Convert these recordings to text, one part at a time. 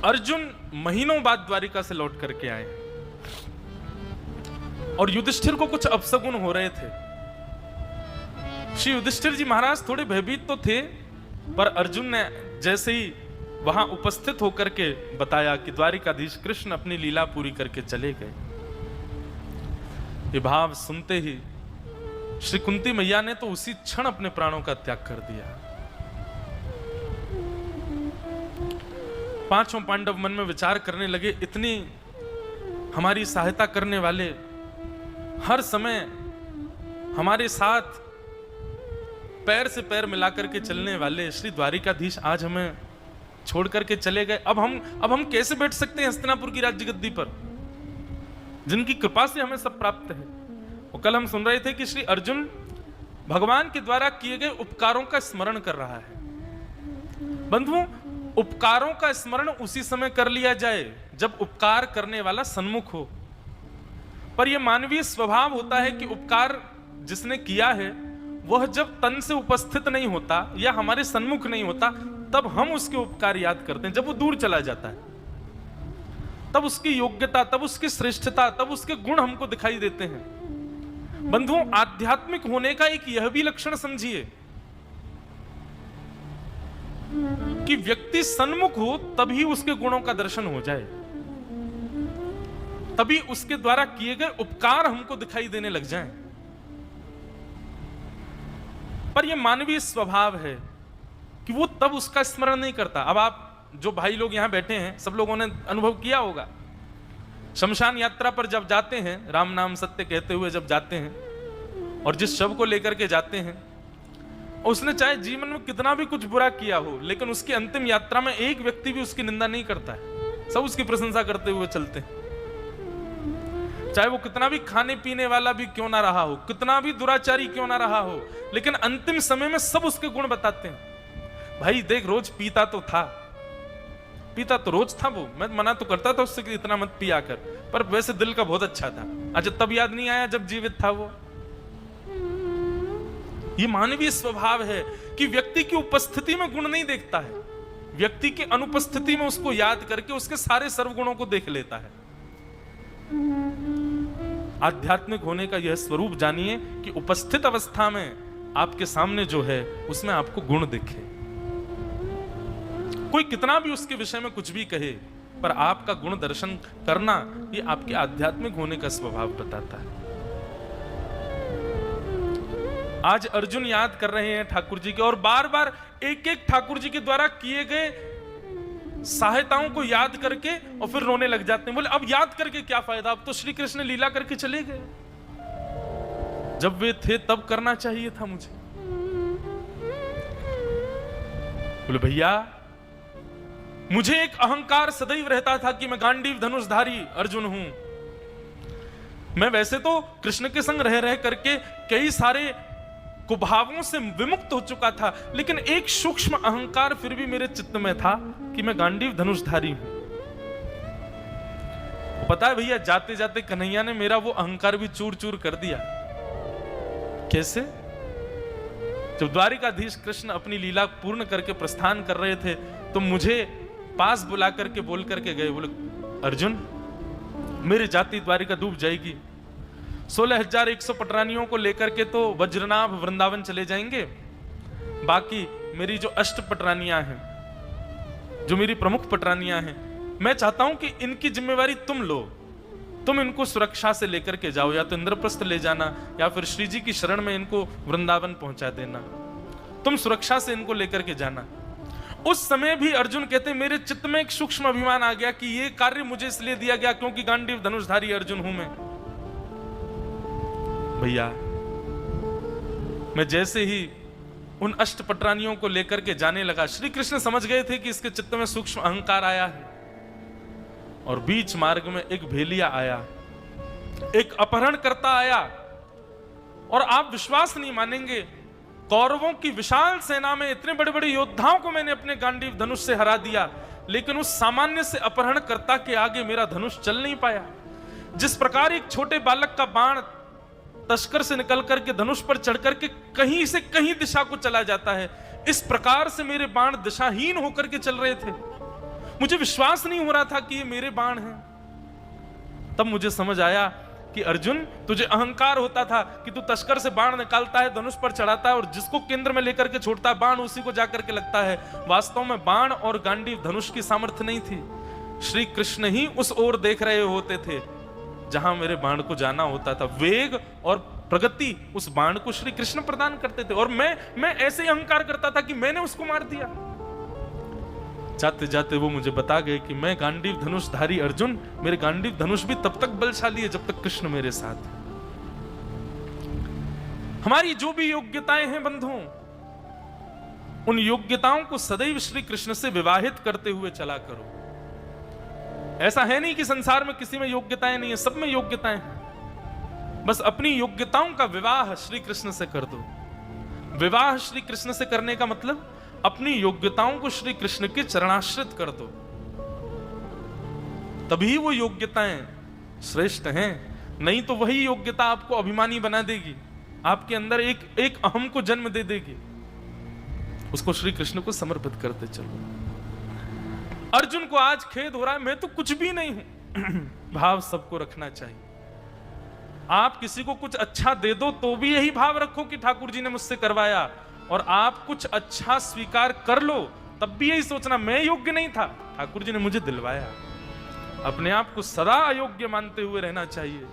अर्जुन महीनों बाद द्वारिका से लौट करके आए और युधिष्ठिर को कुछ अपशगुन हो रहे थे। श्री युधिष्ठिर जी महाराज थोड़े भयभीत तो थे, पर अर्जुन ने जैसे ही वहां उपस्थित होकर के बताया कि द्वारिकाधीश कृष्ण अपनी लीला पूरी करके चले गए। ये भाव सुनते ही श्री कुंती मैया ने तो उसी क्षण अपने प्राणों का त्याग कर दिया। पांचों पांडव मन में विचार करने लगे, इतनी हमारी सहायता करने वाले, हर समय हमारे साथ पैर से पैर मिलाकर के चलने वाले श्री द्वारिकाधीश आज हमें छोड़ करके चले गए। अब हम कैसे बैठ सकते हैं हस्तिनापुर की राज्य गद्दी पर, जिनकी कृपा से हमें सब प्राप्त है। और कल हम सुन रहे थे कि श्री अर्जुन भगवान के द्वारा किए गए उपकारों का स्मरण कर रहा है। बंधुओं, उपकारों का स्मरण उसी समय कर लिया जाए जब उपकार करने वाला सन्मुख हो। पर यह मानवीय स्वभाव होता है कि उपकार जिसने किया है वह जब तन से उपस्थित नहीं होता या हमारे सन्मुख नहीं होता, तब हम उसके उपकार याद करते हैं। जब वो दूर चला जाता है तब उसकी योग्यता, तब उसकी श्रेष्ठता, तब उसके गुण हमको दिखाई देते हैं। बंधुओं, आध्यात्मिक होने का एक यह भी लक्षण समझिए कि व्यक्ति सन्मुख हो तभी उसके गुणों का दर्शन हो जाए, तभी उसके द्वारा किए गए उपकार हमको दिखाई देने लग जाएं। पर यह मानवीय स्वभाव है कि वो तब उसका स्मरण नहीं करता। अब आप जो भाई लोग यहां बैठे हैं, सब लोगों ने अनुभव किया होगा, शमशान यात्रा पर जब जाते हैं, राम नाम सत्य कहते हुए जब जाते हैं और जिस शव को लेकर के जाते हैं, उसने चाहे जीवन में कितना भी कुछ बुरा किया हो, लेकिन उसकी अंतिम यात्रा में एक व्यक्ति भी उसकी निंदा नहीं करता है, सब उसकी प्रशंसा करते हुए चलते हैं। चाहे वो कितना भी खाने पीने वाला भी क्यों ना रहा हो, कितना भी दुराचारी क्यों ना रहा हो, लेकिन अंतिम समय में सब उसके गुण बताते हैं। भाई देख, रोज पीता तो था, पीता तो रोज था वो, मैं मना तो करता था उससे कि इतना मत पिया कर, पर वैसे दिल का बहुत अच्छा था। अच्छा, तब याद नहीं आया जब जीवित था वो? ये मानवीय स्वभाव है कि व्यक्ति की उपस्थिति में गुण नहीं देखता है, व्यक्ति की अनुपस्थिति में उसको याद करके उसके सारे सर्वगुणों को देख लेता है। आध्यात्मिक होने का यह स्वरूप जानिए कि उपस्थित अवस्था में आपके सामने जो है उसमें आपको गुण दिखे। कोई कितना भी उसके विषय में कुछ भी कहे, पर आपका गुण दर्शन करना ये आपके आध्यात्मिक होने का स्वभाव बताता है। आज अर्जुन याद कर रहे हैं ठाकुर जी के, और बार बार एक एक ठाकुर जी के द्वारा किए गए सहायताओं को याद करके और फिर रोने लग जाते हैं। बोले अब याद करके क्या फायदा, अब तो श्री कृष्ण लीला करके चले गए, जब वे थे तब करना चाहिए था मुझे। बोले भैया, मुझे एक अहंकार सदैव रहता था कि मैं गांडीव धनुषधारी अर्जुन हूं। मैं वैसे तो कृष्ण के संग रह रह करके कई सारे कुभावों से विमुक्त हो चुका था, लेकिन एक सूक्ष्म अहंकार फिर भी मेरे चित्त में था कि मैं गांडीव धनुषधारी हूं। पता है भैया, जाते जाते कन्हैया ने मेरा वो अहंकार भी चूर चूर कर दिया। कैसे? जब द्वारिकाधीश कृष्ण अपनी लीला पूर्ण करके प्रस्थान कर रहे थे तो मुझे पास बुला करके बोल करके गए, बोले अर्जुन, मेरी जाति द्वारिका डूब जाएगी, 16,100 पटरानियों को लेकर के तो वज्रनाभ वृंदावन चले जाएंगे, बाकी मेरी जो अष्ट पटरानियां हैं, जो मेरी प्रमुख पटरानियां हैं, मैं चाहता हूं कि इनकी जिम्मेवारी तुम लो, तुम इनको सुरक्षा से लेकर के जाओ, या तो इंद्रप्रस्थ ले जाना या फिर श्री जी की शरण में इनको वृंदावन पहुंचा देना, तुम सुरक्षा से इनको लेकर के जाना। उस समय भी अर्जुन कहते मेरे चित्त में एक सूक्ष्म अभिमान आ गया कि ये कार्य मुझे इसलिए दिया गया क्योंकि गांडीव धनुषधारी अर्जुन हूं मैं। भैया, मैं जैसे ही उन अष्ट पटरानियों को लेकर के जाने लगा, श्री कृष्ण समझ गए थे कि इसके चित्त में सूक्ष्म अहंकार आया है, और बीच मार्ग में एक भेलिया आया, एक अपहरणकर्ता आया, और आप विश्वास नहीं मानेंगे, कौरवों की विशाल सेना में इतने बड़े बड़े योद्धाओं को मैंने अपने गांडीव धनुष से हरा दिया, लेकिन उस सामान्य से अपहरणकर्ता के आगे मेरा धनुष चल नहीं पाया। जिस प्रकार एक छोटे बालक का बाण तस्कर से निकल करके धनुष पर चढ़ करके कहीं से कहीं दिशा को चला जाता है, इस प्रकार से मेरे बाण दिशाहीन होकर के चल रहे थे। मुझे विश्वास नहीं हो रहा था कि ये मेरे बाण हैं। तब मुझे समझ आया कि अर्जुन, तुझे अहंकार होता था कि तू तस्कर से बाण निकालता है, धनुष पर चढ़ाता है और जिसको केंद्र में लेकर के छोड़ता है बाण उसी को जाकर के लगता है। वास्तव में बाण और गांडीव धनुष की सामर्थ्य नहीं थी। श्री कृष्ण ही उस ओर देख रहे होते थे जहां मेरे बाण को जाना होता था। वेग और प्रगति उस बाण को श्री कृष्ण प्रदान करते थे और मैं ऐसे ही अहंकार करता था कि मैंने उसको मार दिया। जाते जाते वो मुझे बता गए कि मैं गांडीव धनुषधारी अर्जुन, मेरे गांडीव धनुष भी तब तक बलशाली है जब तक कृष्ण मेरे साथ है। हमारी जो भी योग्यताएं हैं बंधुओं, उन योग्यताओं को सदैव श्री कृष्ण से विवाहित करते हुए चला करो। ऐसा है नहीं कि संसार में किसी में योग्यताएं नहीं है, सब में योग्यताएं हैं। बस अपनी योग्यताओं का विवाह श्री कृष्ण से कर दो। विवाह श्री कृष्ण से करने का मतलब अपनी योग्यताओं को श्री कृष्ण के चरणाश्रित कर दो, तभी वो योग्यताएं श्रेष्ठ हैं। नहीं तो वही योग्यता आपको अभिमानी बना देगी, आपके अंदर एक अहम को जन्म दे देगी। उसको श्री कृष्ण को समर्पित करते चलो। अर्जुन को आज खेद हो रहा है, मैं तो कुछ भी नहीं हूं। भाव सबको रखना चाहिए। आप किसी को कुछ अच्छा दे दो तो भी यही भाव रखो कि ठाकुर जी ने मुझसे करवाया, और आप कुछ अच्छा स्वीकार कर लो तब भी यही सोचना मैं योग्य नहीं था, ठाकुर जी ने मुझे दिलवाया। अपने आप को सदा अयोग्य मानते हुए रहना चाहिए।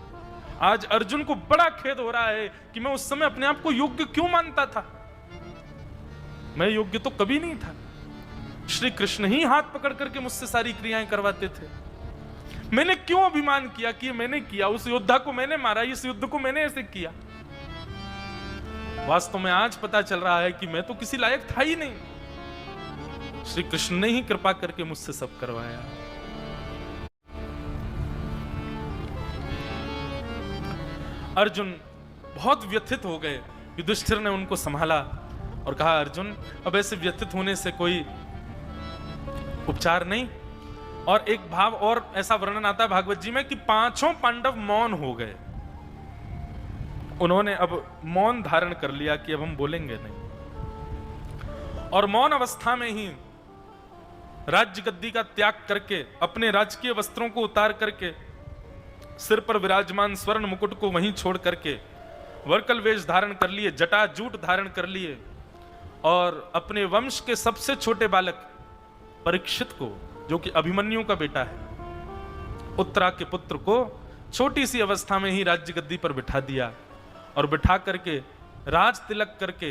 आज अर्जुन को बड़ा खेद हो रहा है कि मैं उस समय अपने आप को योग्य क्यों मानता था। मैं योग्य तो कभी नहीं था। श्री कृष्ण ही हाथ पकड़ करके मुझसे सारी क्रियाएं करवाते थे। मैंने क्यों अभिमान किया कि मैंने किया, उस योद्धा को मैंने मारा, इस युद्ध को मैंने ऐसे किया। वास्तव में आज पता चल रहा है कि मैं तो किसी लायक था ही नहीं। श्री कृष्ण ने ही कृपा करके मुझसे सब करवाया। अर्जुन बहुत व्यथित हो गए। युधिष्ठिर ने उनको संभाला और कहा, अर्जुन अब ऐसे व्यथित होने से कोई उपचार नहीं। और एक भाव और ऐसा वर्णन आता है भागवत जी में कि पांचों पांडव मौन हो गए। उन्होंने अब मौन धारण कर लिया कि अब हम बोलेंगे नहीं। और मौन अवस्था में ही राज्य गद्दी का त्याग करके, अपने राजकीय वस्त्रों को उतार करके, सिर पर विराजमान स्वर्ण मुकुट को वहीं छोड़ करके वर्कल वेश धारण कर लिए, जटाजूट धारण कर लिए और अपने वंश के सबसे छोटे बालक परीक्षित को, जो कि अभिमन्यु का बेटा है, उत्तरा के पुत्र को छोटी सी अवस्था में ही राज्य गद्दी पर बिठा दिया और बिठा करके राज तिलक करके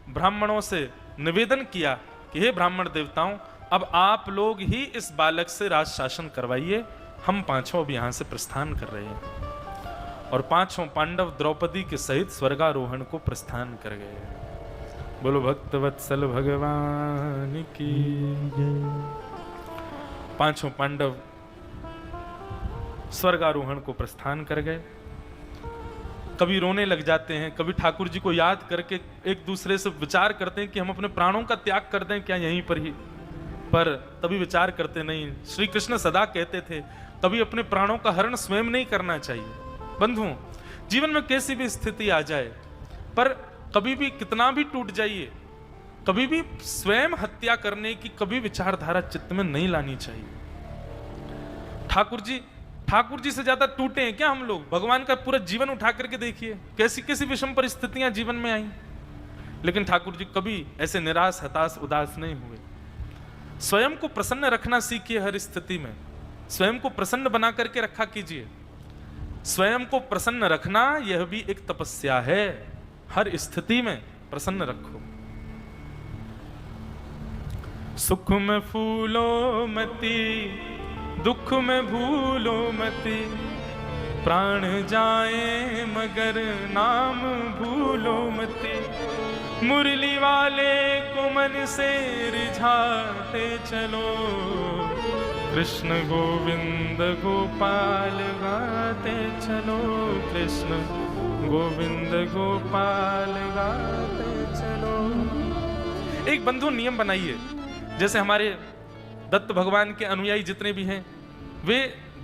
ब्राह्मणों से निवेदन किया कि हे ब्राह्मण देवताओं, अब आप लोग ही इस बालक से राज शासन करवाइए, हम पांचों अब यहां से प्रस्थान कर रहे हैं। और पांचों पांडव द्रौपदी के सहित स्वर्गारोहण को प्रस्थान कर गए। बोलो भक्तवत्सल भगवान की जय। पांचों पांडव स्वर्गारोहण को प्रस्थान कर गए। कभी रोने लग जाते हैं, कभी ठाकुर जी को याद करके एक दूसरे से विचार करते हैं कि हम अपने प्राणों का त्याग कर दें क्या यहीं पर ही, पर तभी विचार करते नहीं। श्री कृष्ण सदा कहते थे कभी अपने प्राणों का हरण स्वयं नहीं करना चाहिए। बंधुओं, जीवन में कैसी भी स्थिति आ जाए, पर कभी भी कितना भी टूट जाइए, कभी भी स्वयं हत्या करने की कभी विचारधारा चित्त में नहीं लानी चाहिए। ठाकुर जी से ज्यादा टूटे हैं क्या हम लोग? भगवान का पूरा जीवन उठा करके देखिए, कैसी कैसी विषम परिस्थितियां जीवन में आई, लेकिन ठाकुर जी कभी ऐसे निराश, हताश, उदास नहीं हुए। स्वयं को प्रसन्न रखना सीखिए। हर स्थिति में स्वयं को प्रसन्न बना करके रखा कीजिए। स्वयं को प्रसन्न रखना यह भी एक तपस्या है। हर स्थिति में प्रसन्न रखो। सुख में फूलो मती, दुख में भूलो मती, प्राण जाए मगर नाम भूलो मती, मुरली वाले को मन से रिझाते चलो, कृष्ण गोविंद गोपाल गाते चलो, कृष्ण गोविंद गोपाल गाते चलो। एक बंधु नियम बनाइए, जैसे हमारे दत्त भगवान के अनुयायी जितने भी हैं, वे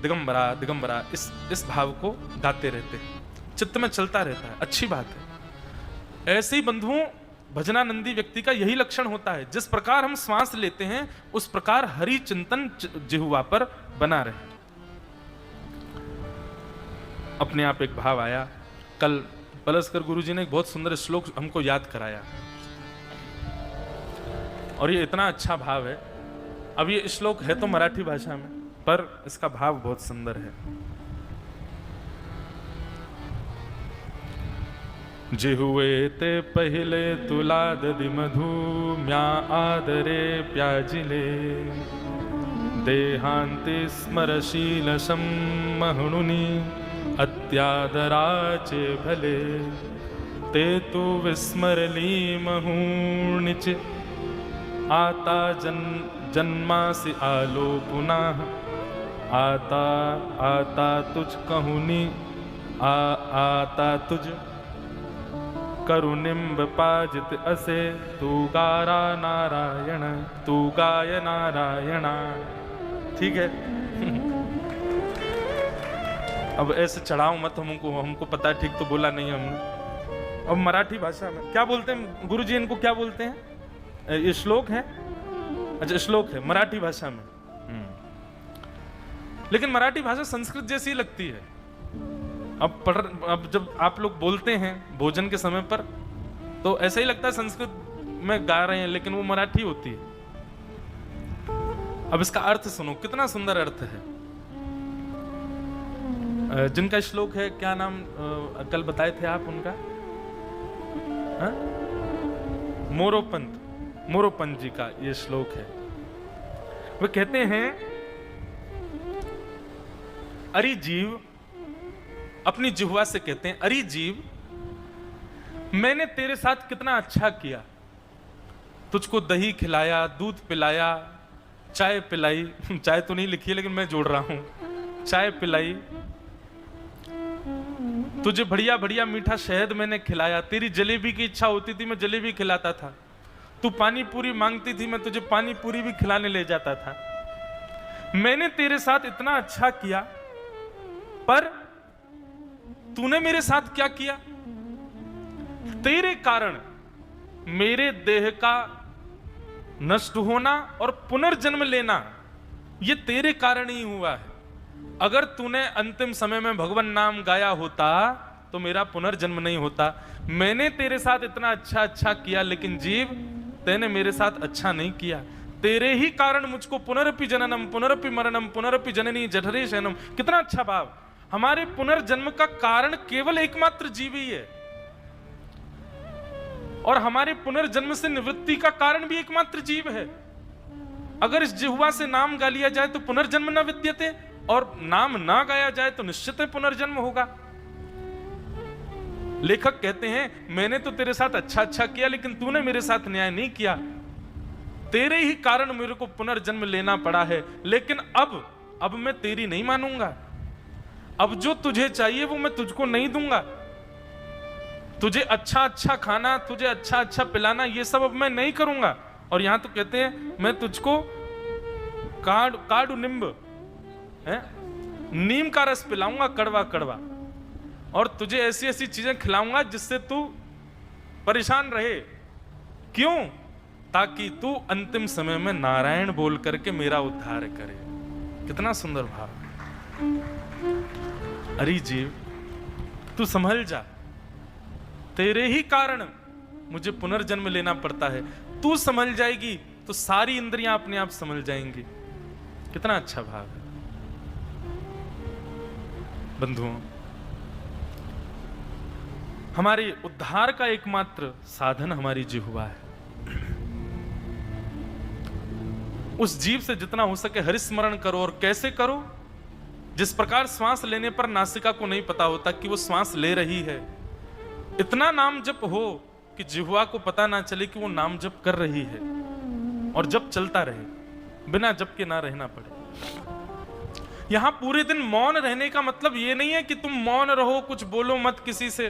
दिगंबरा दिगंबरा इस भाव को गाते रहते हैं, चित्त में चलता रहता है, अच्छी बात है। ऐसे ही बंधुओं, भजनानंदी व्यक्ति का यही लक्षण होता है। जिस प्रकार हम श्वास लेते हैं उस प्रकार हरि चिंतन जिह्वा पर बना रहे। अपने आप एक भाव आया। कल पलस्कर गुरुजी ने एक बहुत सुंदर श्लोक हमको याद कराया और ये इतना अच्छा भाव है। अब ये श्लोक है तो मराठी भाषा में, पर इसका भाव बहुत सुंदर है। जिहुए ते पहिले तुला दधि मधु म्या आदरे प्याजिले देहांते स्मरशील सम्महुनुनी अत्यादराचे भले ते तू विस्मरली महूणिच आता जन्मासि आलो पुनः आता तुझ कहूनी आता तुझ करुनिम्ब पाजित असे तू गारा नारायण तू गाय नारायणा। ठीक है। अब ऐसे चढ़ाओ मत हमको पता है, ठीक तो बोला नहीं हमने। अब मराठी भाषा में क्या बोलते हैं गुरुजी, इनको क्या बोलते हैं? ये श्लोक है, अच्छा श्लोक है मराठी भाषा में। लेकिन मराठी भाषा संस्कृत जैसी लगती है। अब जब आप लोग बोलते हैं भोजन के समय पर तो ऐसा ही लगता है संस्कृत में गा रहे हैं, लेकिन वो मराठी होती है। अब इसका अर्थ सुनो, कितना सुंदर अर्थ है। जिनका श्लोक है, क्या नाम कल बताए थे आप उनका? मोरोपंत जी का ये श्लोक है। वे कहते हैं, अरे जीव, अपनी जिह्वा से कहते हैं, अरे जीव मैंने तेरे साथ कितना अच्छा किया। तुझको दही खिलाया, दूध पिलाया, चाय पिलाई चाय तो नहीं लिखी है लेकिन मैं जोड़ रहा हूं, चाय पिलाई, तुझे बढ़िया बढ़िया मीठा शहद मैंने खिलाया। तेरी जलेबी की इच्छा होती थी मैं जलेबी खिलाता था। तू पानी पूरी मांगती थी मैं तुझे पानी पूरी भी खिलाने ले जाता था। मैंने तेरे साथ इतना अच्छा किया, पर तूने मेरे साथ क्या किया? तेरे कारण मेरे देह का नष्ट होना और पुनर्जन्म लेना ये तेरे कारण ही हुआ है। अगर तूने अंतिम समय में भगवान नाम गाया होता तो मेरा पुनर्जन्म नहीं होता। मैंने तेरे साथ इतना अच्छा किया, लेकिन जीव तूने मेरे साथ अच्छा नहीं किया। तेरे ही कारण मुझको पुनरपि जननम पुनरपि मरणम पुनरपि जननी जठरे शयनम। कितना अच्छा भाव। हमारे पुनर्जन्म का कारण केवल एकमात्र जीव ही है, और हमारे पुनर्जन्म से निवृत्ति का कारण भी एकमात्र जीव है। अगर इस जिह्वा से नाम गा लिया जाए तो पुनर्जन्म न विद्यते, और नाम ना गाया जाए तो निश्चित पुनर्जन्म होगा। लेखक कहते हैं, मैंने तो तेरे साथ अच्छा किया, लेकिन तूने मेरे साथ न्याय नहीं किया। तेरे ही कारण मेरे को पुनर्जन्म लेना पड़ा है। लेकिन अब मैं तेरी नहीं मानूंगा। अब जो तुझे चाहिए वो मैं तुझको नहीं दूंगा। तुझे अच्छा खाना, तुझे अच्छा पिलाना, ये सब अब मैं नहीं करूंगा। और यहां तो कहते हैं, मैं तुझको काडू निम्ब है, नीम का रस पिलाऊंगा कड़वा कड़वा, और तुझे ऐसी ऐसी चीजें खिलाऊंगा जिससे तू परेशान रहे। क्यों? ताकि तू अंतिम समय में नारायण बोल करके मेरा उद्धार करे। कितना सुंदर भाव। अरे जीव तू संभल जा, तेरे ही कारण मुझे पुनर्जन्म लेना पड़ता है। तू संभल जाएगी तो सारी इंद्रियां अपने आप संभल जाएंगी। कितना अच्छा भाव है बंधुओं। हमारे उद्धार का एकमात्र साधन हमारी जिह्वा है। उस जीव से जितना हो सके हरिस्मरण करो। और कैसे करो? जिस प्रकार श्वास लेने पर नासिका को नहीं पता होता कि वो श्वास ले रही है, इतना नाम जप हो कि जिह्वा को पता ना चले कि वो नाम जप कर रही है, और जप चलता रहे, बिना जप के ना रहना पड़े। यहां पूरे दिन मौन रहने का मतलब ये नहीं है कि तुम मौन रहो, कुछ बोलो मत किसी से,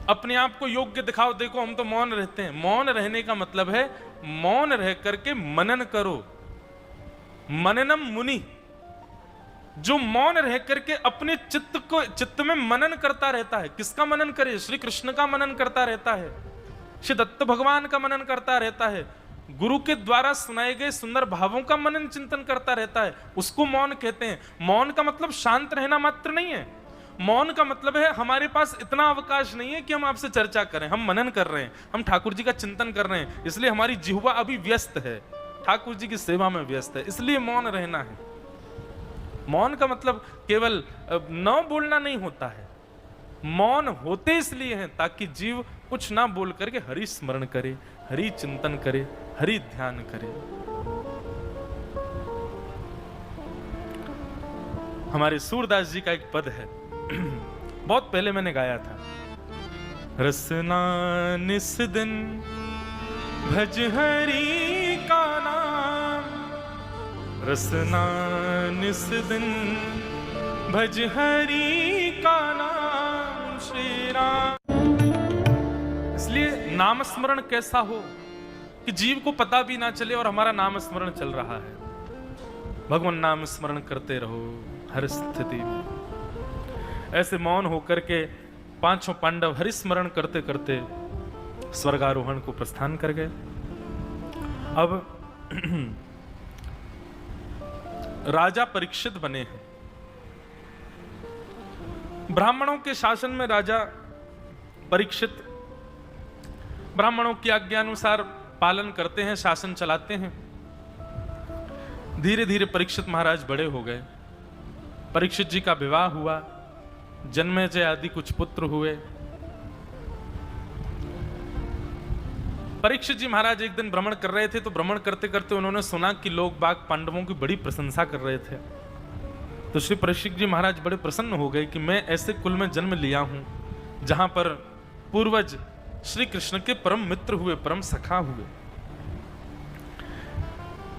अपने आप को योग्य दिखाओ, देखो हम तो मौन रहते हैं। मौन रहने का मतलब है मौन रह करके मनन करो। मननम मुनि, जो मौन रह करके अपने चित्त में मनन करता रहता है। किसका मनन करे? श्री कृष्ण का मनन करता रहता है। श्री दत्त भगवान का मनन करता रहता है, गुरु के द्वारा सुनाए गए सुंदर भावों का मनन चिंतन करता रहता है, उसको मौन कहते हैं। मौन का मतलब शांत रहना मात्र नहीं है। मौन का मतलब है हमारे पास इतना अवकाश नहीं है कि हम आपसे चर्चा करें। हम मनन कर रहे हैं, हम ठाकुर जी का चिंतन कर रहे हैं, इसलिए हमारी जिह्वा अभी व्यस्त है, ठाकुर जी की सेवा में व्यस्त है, इसलिए मौन रहना है। मौन का मतलब केवल न बोलना नहीं होता है। मौन होते इसलिए हैं ताकि जीव कुछ ना बोल करके हरि स्मरण करे, हरि चिंतन करे, हरि ध्यान करे। हमारे सूरदास जी का एक पद है, बहुत पहले मैंने गाया था। रसना निस दिन भज हरि का नाम, रसना निस दिन भज हरि का नाम श्री राम। इसलिए नाम स्मरण कैसा हो कि जीव को पता भी ना चले और हमारा नाम स्मरण चल रहा है। भगवान नाम स्मरण करते रहो हर स्थिति में। ऐसे मौन होकर के पांचों पांडव हरि स्मरण करते करते स्वर्गारोहण को प्रस्थान कर गए। अब राजा परीक्षित बने हैं। ब्राह्मणों के शासन में राजा परीक्षित ब्राह्मणों की आज्ञा अनुसार पालन करते हैं, शासन चलाते हैं। धीरे धीरे परीक्षित महाराज बड़े हो गए। परीक्षित जी का विवाह हुआ, जन्मेजय आदि कुछ पुत्र हुए। परीक्षित जी महाराज एक दिन भ्रमण कर रहे थे, तो भ्रमण करते करते उन्होंने सुना कि लोग बाग पांडवों की बड़ी प्रशंसा कर रहे थे। तो श्री परीक्षित जी महाराज बड़े प्रसन्न हो गए कि मैं ऐसे कुल में जन्म लिया हूं जहां पर पूर्वज श्री कृष्ण के परम मित्र हुए, परम सखा हुए।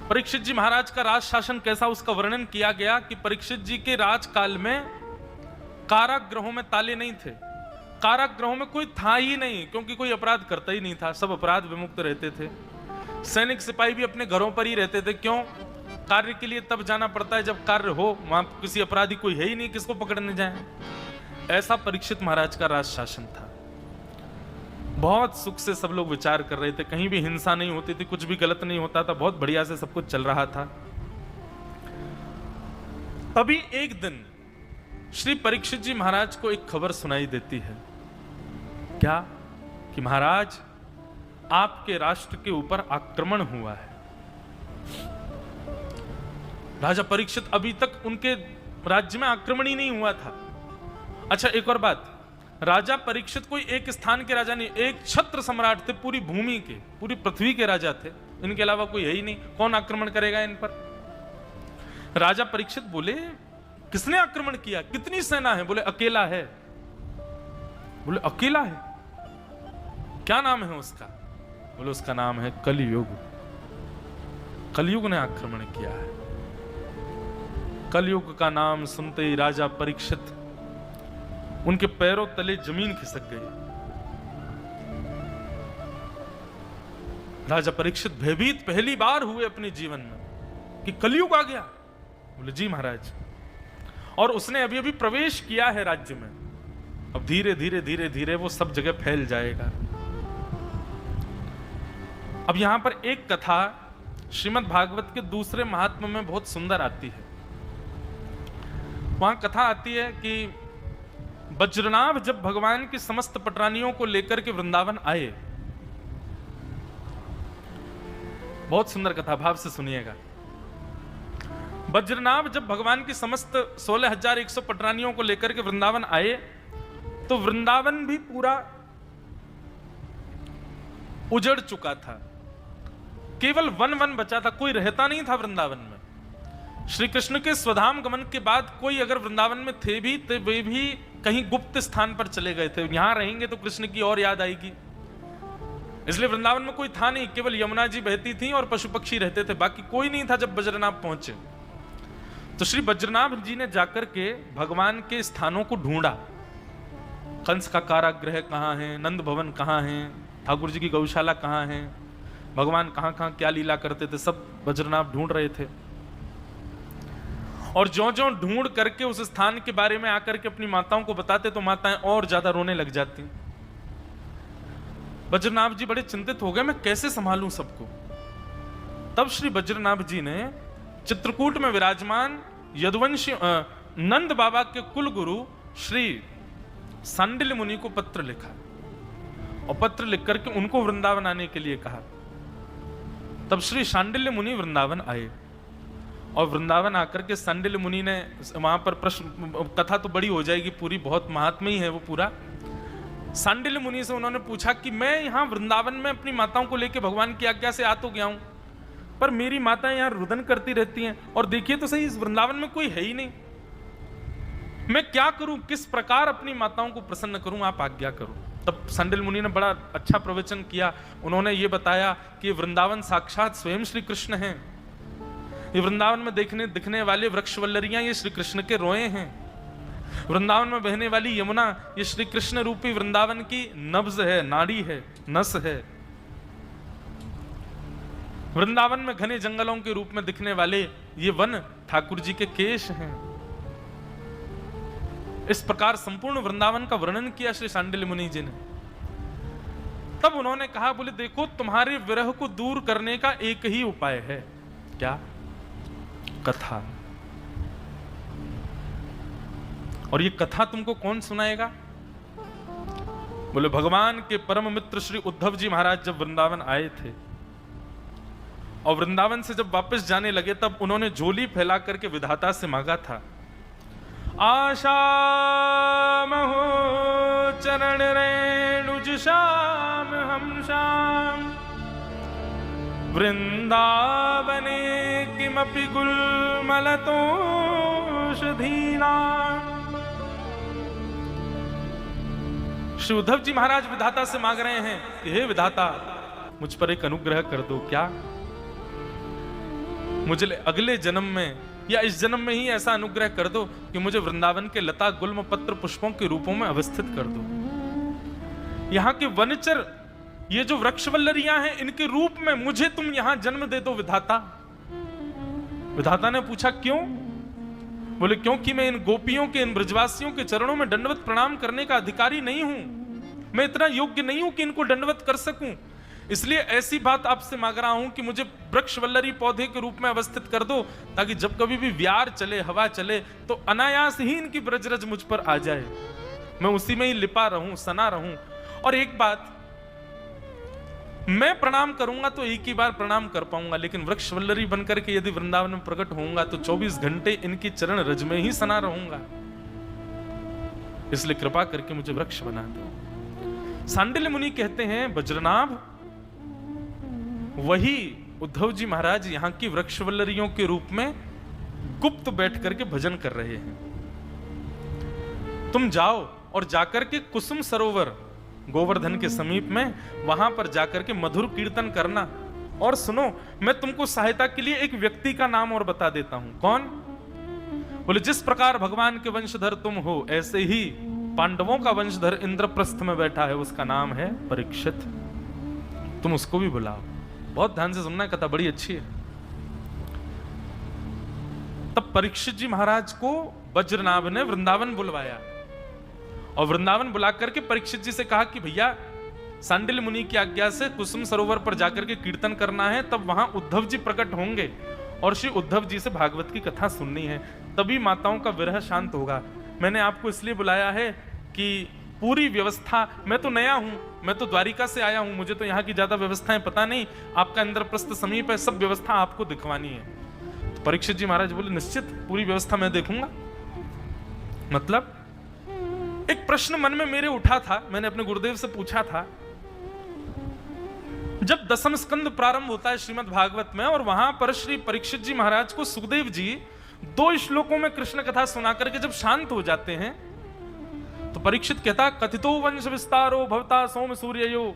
परीक्षित जी महाराज का राज शासन कैसा, उसका वर्णन किया गया कि परीक्षित जी के राजकाल में कारागृहों में ताले नहीं थे, कारागृहों में कोई था ही नहीं, क्योंकि कोई अपराध करता ही नहीं था, सब अपराध विमुक्त रहते थे। सैनिक सिपाही भी अपने घरों पर ही रहते थे। क्यों? कार्य के लिए तब जाना पड़ता है जब कार्य हो, वहां किसी अपराधी कोई है ही नहीं, किसको पकड़ने जाए। ऐसा परीक्षित महाराज का राज शासन था। बहुत सुख से सब लोग विचार कर रहे थे, कहीं भी हिंसा नहीं होती थी, कुछ भी गलत नहीं होता था, बहुत बढ़िया से सब कुछ चल रहा था। तभी एक दिन श्री परीक्षित जी महाराज को एक खबर सुनाई देती है। क्या? कि महाराज आपके राष्ट्र के ऊपर आक्रमण हुआ है। राजा परीक्षित अभी तक उनके राज्य में आक्रमण ही नहीं हुआ था। अच्छा, एक और बात, राजा परीक्षित कोई एक स्थान के राजा नहीं, एक छत्र सम्राट थे, पूरी भूमि के, पूरी पृथ्वी के राजा थे। इनके अलावा कोई है ही नहीं, कौन आक्रमण करेगा इन पर? राजा परीक्षित बोले, किसने आक्रमण किया? कितनी सेना है? बोले अकेला है। बोले अकेला है? क्या नाम है उसका? बोले उसका नाम है कलियुग। कलियुग ने आक्रमण किया है। कलियुग का नाम सुनते ही राजा परीक्षित, उनके पैरों तले जमीन खिसक गई। राजा परीक्षित भयभीत पहली बार हुए अपने जीवन में कि कलियुग आ गया। बोले जी महाराज, और उसने अभी अभी प्रवेश किया है राज्य में, अब धीरे धीरे धीरे धीरे वो सब जगह फैल जाएगा। अब यहां पर एक कथा श्रीमद् भागवत के दूसरे महात्म्य में बहुत सुंदर आती है। वहां कथा आती है कि वज्रनाभ जब भगवान की समस्त पटरानियों को लेकर के वृंदावन आए, बहुत सुंदर कथा, भाव से सुनिएगा। वज्रनाभ जब भगवान की समस्त 16,100 पटरानियों को लेकर के वृंदावन आए, तो वृंदावन भी पूरा उजड़ चुका था, केवल वन वन बचा था, कोई रहता नहीं था वृंदावन में। श्री कृष्ण के स्वधाम गमन के बाद कोई अगर वृंदावन में थे भी तो वे भी कहीं गुप्त स्थान पर चले गए थे। यहां रहेंगे तो कृष्ण की और याद आएगी, इसलिए वृंदावन में कोई था नहीं, केवल यमुना जी बहती थी और पशु पक्षी रहते थे, बाकी कोई नहीं था। जब वज्रनाभ पहुंचे तो श्री वज्रनाभ जी ने जाकर के भगवान के स्थानों को ढूंढा। कंस का कारागृह कहां है, नंद भवन कहां है, ठाकुर जी की गौशाला कहां है, भगवान कहां कहां क्या लीला करते थे, सब वज्रनाभ ढूंढ रहे थे। और ज्यों ज्यों ढूंढ करके उस स्थान के बारे में आकर के अपनी माताओं को बताते तो माताएं और ज्यादा रोने लग जाती। बज्रनाभ जी बड़े चिंतित हो गए, मैं कैसे संभालूं सबको। तब श्री बज्रनाभ जी ने चित्रकूट में विराजमान यदुवंशी नंद बाबा के कुल गुरु श्री सांडिल्य मुनि को पत्र लिखा और पत्र लिख करके उनको वृंदावन आने के लिए कहा। तब श्री सांडिल्य मुनि वृंदावन आए और वृंदावन आकर के सांडिल्य मुनि ने वहां पर प्रश्न, कथा तो बड़ी हो जाएगी पूरी, बहुत महात्म्य है वो पूरा। सांडिल्य मुनि से उन्होंने पूछा कि मैं यहाँ वृंदावन में अपनी माताओं को लेकर भगवान की आज्ञा से आ तो गया हूं, पर मेरी माताएं यहाँ रुदन करती रहती हैं और देखिए तो सही इस वृंदावन में कोई है ही नहीं, मैं क्या करूं, किस प्रकार अपनी माताओं को प्रसन्न करूं, आप आज्ञा करो। तब सांडिल्य मुनि ने बड़ा अच्छा प्रवचन किया। उन्होंने ये बताया कि वृंदावन साक्षात स्वयं श्री कृष्ण हैं, ये वृंदावन में दिखने वाले वृक्षवल्लरियां ये श्री कृष्ण के रोए हैं, वृंदावन में बहने वाली यमुना ये श्री कृष्ण रूपी वृंदावन की नब्ज है, नाड़ी है, नस है। वृंदावन में घने जंगलों के रूप में दिखने वाले ये वन ठाकुर जी के केश हैं। इस प्रकार संपूर्ण वृंदावन का वर्णन किया श्री सांडिल्य मुनि जी ने। तब उन्होंने कहा, बोले देखो तुम्हारे विरह को दूर करने का एक ही उपाय है, क्या? कथा। और ये कथा तुमको कौन सुनाएगा? बोले भगवान के परम मित्र श्री उद्धव जी महाराज जब वृंदावन आए थे और वृंदावन से जब वापस जाने लगे तब उन्होंने झोली फैला करके विधाता से मांगा था, आशा महो चरण रेणुज श्याम हम श्याम वृंदावने किमपि गुलमलतोषधीना। श्री उद्धव जी महाराज विधाता से मांग रहे हैं कि हे विधाता मुझ पर एक अनुग्रह कर दो, क्या? मुझे अगले जन्म में या इस जन्म में ही ऐसा अनुग्रह कर दो कि मुझे वृंदावन के लता गुल्म पत्र पुष्पों के रूपों में अवस्थित कर दो। यहाँ के वनचर ये जो वृक्षवल्लरियां हैं इनके रूप में मुझे तुम यहां जन्म दे दो विधाता। विधाता ने पूछा क्यों? बोले क्योंकि मैं इन गोपियों के, इन ब्रजवासियों के चरणों में दंडवत प्रणाम करने का अधिकारी नहीं हूं, मैं इतना योग्य नहीं हूं कि इनको दंडवत कर सकूं, इसलिए ऐसी बात आपसे मांग रहा हूं कि मुझे वृक्षवल्लरी पौधे के रूप में अवस्थित कर दो, ताकि जब कभी भी व्यार चले, हवा चले तो अनायास ही इनकी ब्रजरज मुझ पर आ जाए, मैं उसी में ही लिपा रहूं, सना रहूं। और एक बात, मैं प्रणाम करूंगा तो एक ही बार प्रणाम कर पाऊंगा, लेकिन वृक्षवल्लरी बनकर के यदि वृंदावन में प्रकट होऊंगा तो 24 घंटे इनकी चरण रज में ही सना रहूंगा, इसलिए कृपा करके मुझे वृक्ष बना दो। सांडिल्य मुनि कहते हैं बज्रनाभ वही उद्धव जी महाराज यहां की वृक्षवल्लरियों के रूप में गुप्त बैठ करके भजन कर रहे हैं। तुम जाओ और जाकर के कुसुम सरोवर गोवर्धन के समीप में वहां पर जाकर के मधुर कीर्तन करना। और सुनो, मैं तुमको सहायता के लिए एक व्यक्ति का नाम और बता देता हूं। कौन? बोले जिस प्रकार भगवान के वंशधर तुम हो ऐसे ही पांडवों का वंशधर इंद्रप्रस्थ में बैठा है, उसका नाम है परीक्षित, तुम उसको भी बुलाओ। बहुत ध्यान से सुनना, कथा बड़ी अच्छी है। तब परीक्षित जी महाराज को वज्रनाभ ने वृंदावन बुलवाया और वृंदावन बुला करके परीक्षित जी से कहा कि भैया सांडिल्य मुनि की आज्ञा से कुसुम सरोवर पर जाकर के कीर्तन करना है, तब वहां उद्धव जी प्रकट होंगे और श्री उद्धव जी से भागवत की कथा सुननी है, तभी माताओं का विरह शांत होगा। मैंने आपको इसलिए बुलाया है कि पूरी व्यवस्था, मैं तो नया हूं, मैं तो द्वारिका से आया हूं, मुझे तो यहाँ की ज्यादा व्यवस्थाएं पता नहीं, आपका इंद्रप्रस्थ समीप है, सब व्यवस्था आपको दिखवानी है। तो परीक्षित जी महाराज बोले निश्चित पूरी व्यवस्था मैं देखूंगा। मतलब एक प्रश्न मन में मेरे उठा था, मैंने अपने गुरुदेव से पूछा था, जब दसम स्कंद प्रारंभ होता है श्रीमद् भागवत में और वहां पर श्री परीक्षित जी महाराज को सुखदेव जी 2 श्लोकों में कृष्ण कथा सुना करके जब शांत हो जाते हैं तो परीक्षित कहता कथितो वंश विस्तारो भवता सोम सूर्ययो,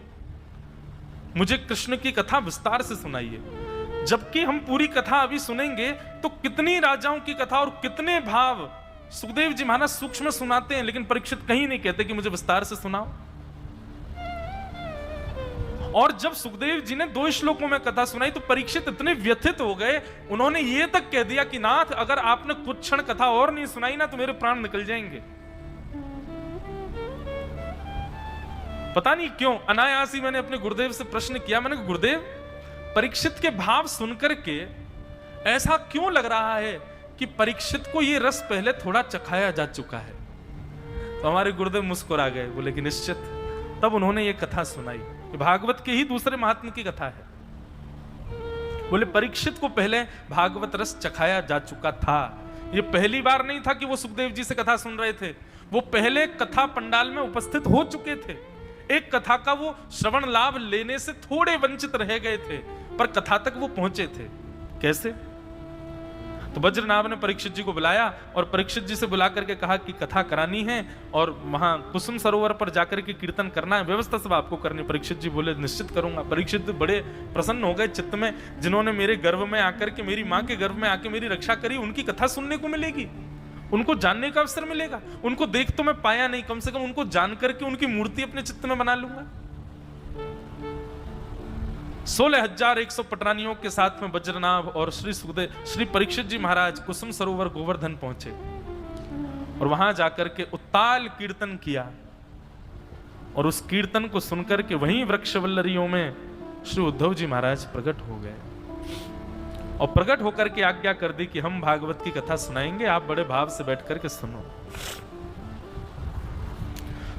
मुझे कृष्ण की कथा विस्तार से सुनाइए। जबकि हम पूरी कथा अभी सुनेंगे तो कितनी राजाओं की कथा और कितने भाव सुखदेव जी महाराज सूक्ष्म सुनाते हैं, लेकिन परीक्षित कहीं नहीं कहते कि मुझे विस्तार से सुनाओ। और जब सुखदेव जी ने 2 श्लोकों में कथा सुनाई तो परीक्षित इतने व्यथित हो गए, उन्होंने ये तक कह दिया कि नाथ अगर आपने कुछ क्षण कथा और नहीं सुनाई ना तो मेरे प्राण निकल जाएंगे। पता नहीं क्यों अनायास ही मैंने अपने गुरुदेव से प्रश्न किया। मैंने कहा गुरुदेव, परीक्षित के भाव सुनकर के ऐसा क्यों लग रहा है कि परीक्षित को ये रस पहले थोड़ा चखाया जा चुका है? तो हमारे गुरुदेव मुस्कुरा गए, बोले कि निश्चित। तब उन्होंने ये कथा सुनाई, भागवत के ही दूसरे महात्मा की कथा है। बोले परीक्षित को पहले भागवत रस चखाया जा चुका था। ये पहली बार नहीं था कि वो सुखदेव जी से कथा सुन रहे थे, वो पहले कथा पंडाल में उपस्थित हो चुके थे। एक कथा का वो श्रवण लाभ लेने से थोड़े वंचित रह गए थे, पर कथा तक वो पहुंचे थे। कैसे? तो वज्रनाभ ने परीक्षित जी को बुलाया और परीक्षित जी से बुला करके कहा कि कथा करानी है और वहां कुसुम सरोवर पर जाकर के कीर्तन करना है, व्यवस्था सब आपको करनी। परीक्षित जी बोले निश्चित करूंगा। परीक्षित बड़े प्रसन्न हो गए चित्त में, जिन्होंने मेरे गर्भ में आकर के, मेरी माँ के गर्भ में आके मेरी रक्षा करी, उनकी कथा सुनने को मिलेगी, उनको जानने का अवसर मिलेगा। उनको देख तो मैं पाया नहीं, कम से कम उनको जान करके उनकी मूर्ति अपने चित्त में बना लूंगा। 16,100 पटरानियों के साथ में वज्रनाभ और श्री परीक्षित जी महाराज कुसुम सरोवर गोवर्धन पहुंचे और वहां जाकर के उत्ताल कीर्तन किया। और उस कीर्तन को सुनकर के वहीं वृक्षवल्लरियों में श्री उद्धव जी महाराज प्रकट हो गए और प्रकट होकर के आज्ञा कर दी कि हम भागवत की कथा सुनाएंगे, आप बड़े भाव से बैठ करके सुनो।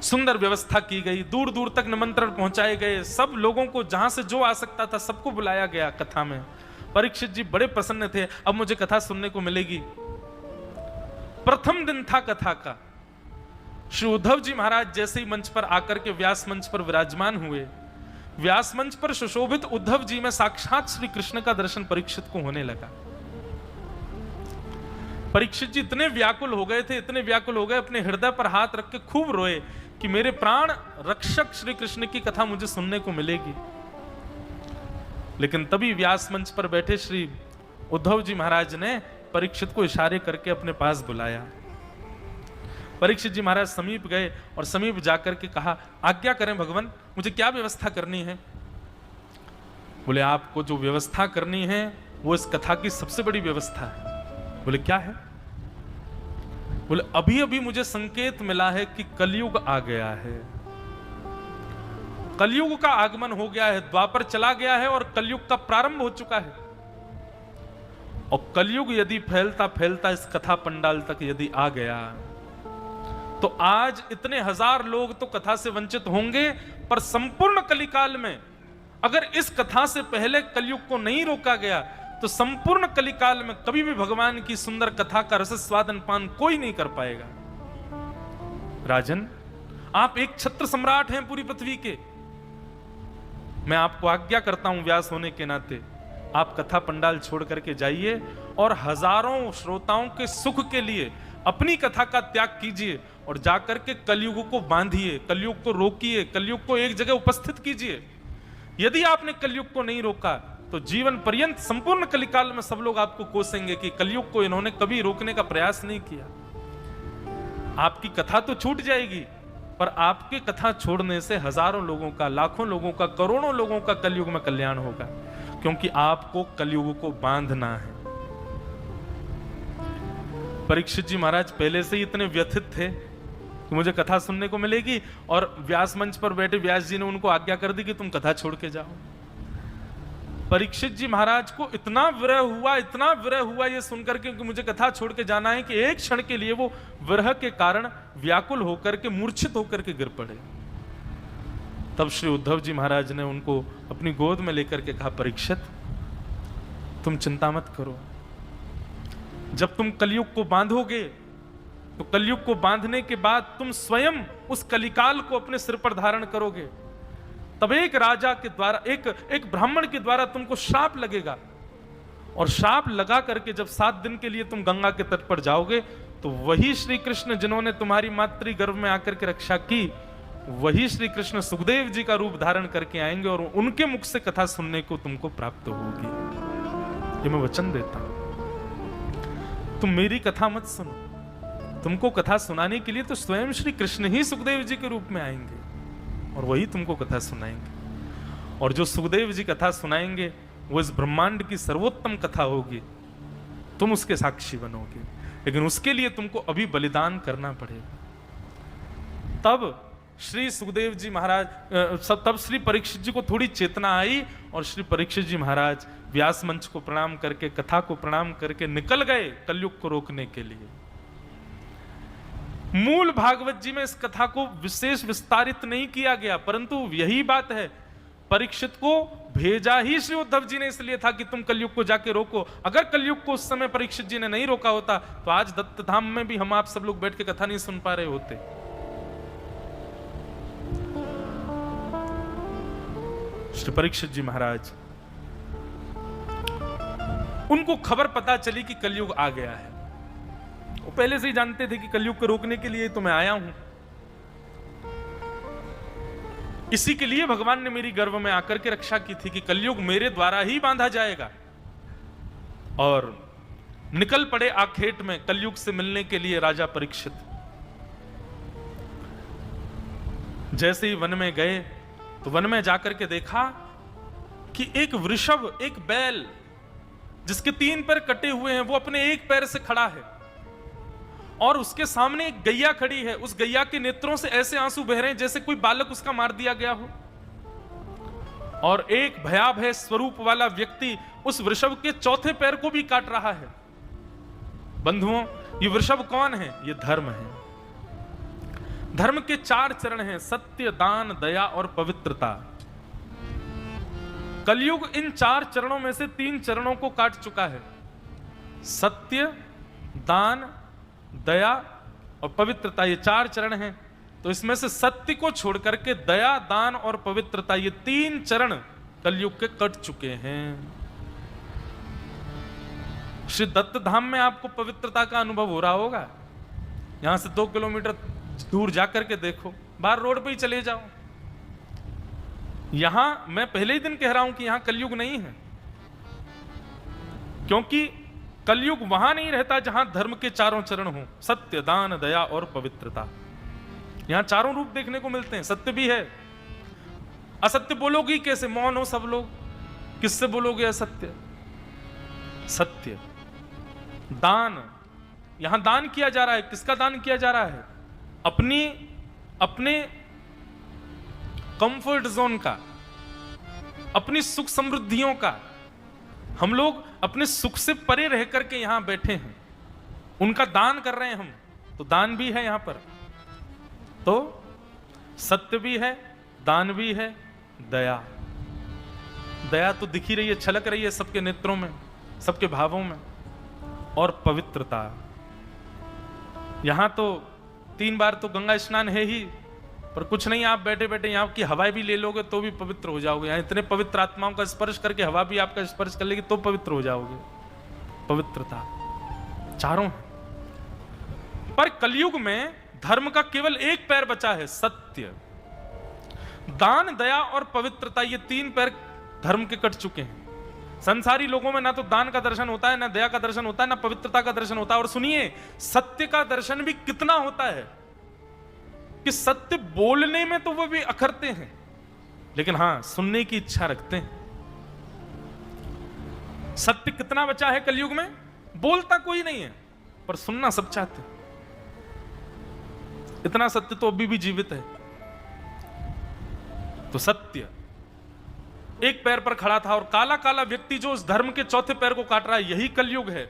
सुंदर व्यवस्था की गई, दूर दूर तक निमंत्रण पहुंचाए गए, सब लोगों को जहां से जो आ सकता था सबको बुलाया गया कथा में। परीक्षित जी बड़े प्रसन्न थे, अब मुझे कथा सुनने को मिलेगी। प्रथम दिन था कथा का। श्री उद्धव जी महाराज जैसे ही मंच पर आकर के व्यास मंच पर विराजमान हुए, व्यास मंच पर सुशोभित उद्धव जी में साक्षात श्री कृष्ण का दर्शन परीक्षित को होने लगा। परीक्षित जी इतने व्याकुल हो गए थे, इतने व्याकुल हो गए, अपने हृदय पर हाथ रख के खूब रोए कि मेरे प्राण रक्षक श्री कृष्ण की कथा मुझे सुनने को मिलेगी। लेकिन तभी व्यास मंच पर बैठे श्री उद्धव जी महाराज ने परीक्षित को इशारे करके अपने पास बुलाया। परीक्षित जी महाराज समीप गए और समीप जाकर के कहा, आज्ञा करें भगवान, मुझे क्या व्यवस्था करनी है? बोले आपको जो व्यवस्था करनी है वो इस कथा की सबसे बड़ी व्यवस्था है। बोले क्या है? बोले अभी अभी मुझे संकेत मिला है कि कलयुग आ गया है, कलयुग का आगमन हो गया है, द्वापर चला गया है और कलयुग का प्रारंभ हो चुका है। और कलयुग यदि फैलता फैलता इस कथा पंडाल तक यदि आ गया तो आज इतने हजार लोग तो कथा से वंचित होंगे, पर संपूर्ण कलिकाल में अगर इस कथा से पहले कलयुग को नहीं रोका गया तो संपूर्ण कलिकाल में कभी भी भगवान की सुंदर कथा का रस स्वादन पान कोई नहीं कर पाएगा। राजन, आप एक छत्र सम्राट हैं पूरी पृथ्वी के। मैं आपको आज्ञा करता हूं व्यास होने के नाते, आप कथा पंडाल छोड़ करके जाइए और हजारों श्रोताओं के सुख के लिए अपनी कथा का त्याग कीजिए और जाकर के कलयुग को बांधिए, कलयुग को रोकिए, कलयुग को एक जगह उपस्थित कीजिए। यदि आपने कलयुग को नहीं रोका तो जीवन पर्यंत संपूर्ण कलिकाल में सब लोग आपको कोसेंगे कि कलयुग को इन्होंने कभी रोकने का प्रयास नहीं किया। आपकी कथा तो छूट जाएगी, पर आपकी कथा छोड़ने से हजारों लोगों का, लाखों लोगों का, करोड़ों लोगों का कलयुग में कल्याण होगा, क्योंकि आपको कलयुग को बांधना है। परीक्षित जी महाराज पहले से ही इतने व्यथित थे कि मुझे कथा सुनने को मिलेगी, और व्यास मंच पर बैठे व्यास जी ने उनको आज्ञा कर दी कि तुम कथा छोड़ के जाओ। परीक्षित जी महाराज को इतना विरह हुआ ये सुनकर के कि मुझे कथा छोड़ के जाना है, कि एक क्षण के लिए वो विरह के कारण व्याकुल होकर के, मूर्छित होकर के गिर पड़े। तब श्री उद्धव जी महाराज ने उनको अपनी गोद में लेकर के कहा, परीक्षित तुम चिंता मत करो, जब तुम कलयुग को बांधोगे तो कलयुग को बांधने के बाद तुम स्वयं उस कलिकाल को अपने सिर पर धारण करोगे। तब एक राजा के द्वारा, एक ब्राह्मण के द्वारा तुमको श्राप लगेगा, और श्राप लगा करके जब 7 दिन के लिए तुम गंगा के तट पर जाओगे तो वही श्री कृष्ण जिन्होंने तुम्हारी मातृ गर्भ में आकर के रक्षा की, वही श्री कृष्ण सुखदेव जी का रूप धारण करके आएंगे और उनके मुख से कथा सुनने को तुमको प्राप्त होगी। ये मैं वचन देता हूं। तुम मेरी कथा मत सुनो, तुमको कथा सुनाने के लिए तो स्वयं श्री कृष्ण ही सुखदेव जी के रूप में आएंगे और वही तुमको कथा सुनाएंगे। और जो सुखदेव जी कथा सुनाएंगे वो इस ब्रह्मांड की सर्वोत्तम कथा होगी, तुम उसके साक्षी बनोगे, लेकिन उसके लिए तुमको अभी बलिदान करना पड़ेगा। तब श्री सुखदेव जी महाराज तब श्री परीक्षित जी को थोड़ी चेतना आई और श्री परीक्षित जी महाराज व्यास मंच को प्रणाम करके, कथा को प्रणाम करके निकल गए कलयुग को रोकने के लिए। मूल भागवत जी में इस कथा को विशेष विस्तारित नहीं किया गया, परंतु यही बात है, परीक्षित को भेजा ही श्री उद्धव जी ने इसलिए था कि तुम कलयुग को जाके रोको। अगर कलयुग को उस समय परीक्षित जी ने नहीं रोका होता तो आज दत्त धाम में भी हम आप सब लोग बैठ के कथा नहीं सुन पा रहे होते। श्री परीक्षित जी महाराज, उनको खबर पता चली कि कलयुग आ गया है। वो पहले से ही जानते थे कि कलयुग को रोकने के लिए तो मैं आया हूं। इसी के लिए भगवान ने मेरी गर्भ में आकर के रक्षा की थी कि कलयुग मेरे द्वारा ही बांधा जाएगा। और निकल पड़े आखेट में कलयुग से मिलने के लिए राजा परीक्षित। जैसे ही वन में गए तो वन में जाकर के देखा कि एक वृषभ, एक बैल जिसके 3 पैर कटे हुए हैं, वो अपने एक पैर से खड़ा है और उसके सामने एक गैया खड़ी है। उस गैया के नेत्रों से ऐसे आंसू बह रहे हैं जैसे कोई बालक उसका मार दिया गया हो। और एक भयाभय स्वरूप वाला व्यक्ति उस वृषभ के 4थे पैर को भी काट रहा है। बंधुओं, ये वृषभ कौन है? ये धर्म है। धर्म के 4 चरण हैं, सत्य, दान, दया और पवित्रता। कलयुग इन 4 चरणों में से 3 चरणों को काट चुका है, सत्य, दान, दया और पवित्रता। ये 4 चरण हैं। तो इसमें से सत्य को छोड़ करके दया, दान और पवित्रता, ये 3 चरण कलयुग के कट चुके हैं। श्री दत्त धाम में आपको पवित्रता का अनुभव हो रहा होगा। यहां से 2 किलोमीटर दूर जाकर के देखो, बाहर रोड पे ही चले जाओ। यहां मैं पहले ही दिन कह रहा हूं कि यहां कलयुग नहीं है, क्योंकि कलयुग वहां नहीं रहता जहां धर्म के 4 चरण हो, सत्य, दान, दया और पवित्रता। यहां 4 रूप देखने को मिलते हैं। सत्य भी है। असत्य बोलोगे कैसे? मौन हो सब लोग, किससे बोलोगे असत्य? सत्य। दान, यहां दान किया जा रहा है। किसका दान किया जा रहा है? अपने कंफर्ट जोन का, अपनी सुख समृद्धियों का। हम लोग अपने सुख से परे रह करके यहां बैठे हैं, उनका दान कर रहे हैं हम, तो दान भी है यहां पर। तो सत्य भी है, दान भी है, दया। दया तो दिखी रही है, छलक रही है सबके नेत्रों में, सबके भावों में। और पवित्रता, यहां तो 3 बार तो गंगा स्नान है ही, पर कुछ नहीं, आप बैठे बैठे यहाँ की हवा भी ले लोगे तो भी पवित्र हो जाओगे। यहाँ इतने पवित्र आत्माओं का स्पर्श करके हवा भी आपका स्पर्श कर लेगी तो पवित्र हो जाओगे। पवित्रता 4 है। पर कलयुग में धर्म का केवल एक पैर बचा है, सत्य। दान, दया और पवित्रता, ये 3 पैर धर्म के कट चुके हैं। संसारी लोगों में ना तो दान का दर्शन होता है, ना दया का दर्शन होता है, ना पवित्रता का दर्शन होता है। और सुनिए, सत्य का दर्शन भी कितना होता है कि सत्य बोलने में तो वो भी अखरते हैं, लेकिन हां, सुनने की इच्छा रखते हैं। सत्य कितना बचा है कलयुग में? बोलता कोई नहीं है, पर सुनना सब चाहते हैं। इतना सत्य तो अभी भी जीवित है। तो सत्य एक पैर पर खड़ा था, और काला काला व्यक्ति जो उस धर्म के 4थे पैर को काट रहा है, यही कलयुग है।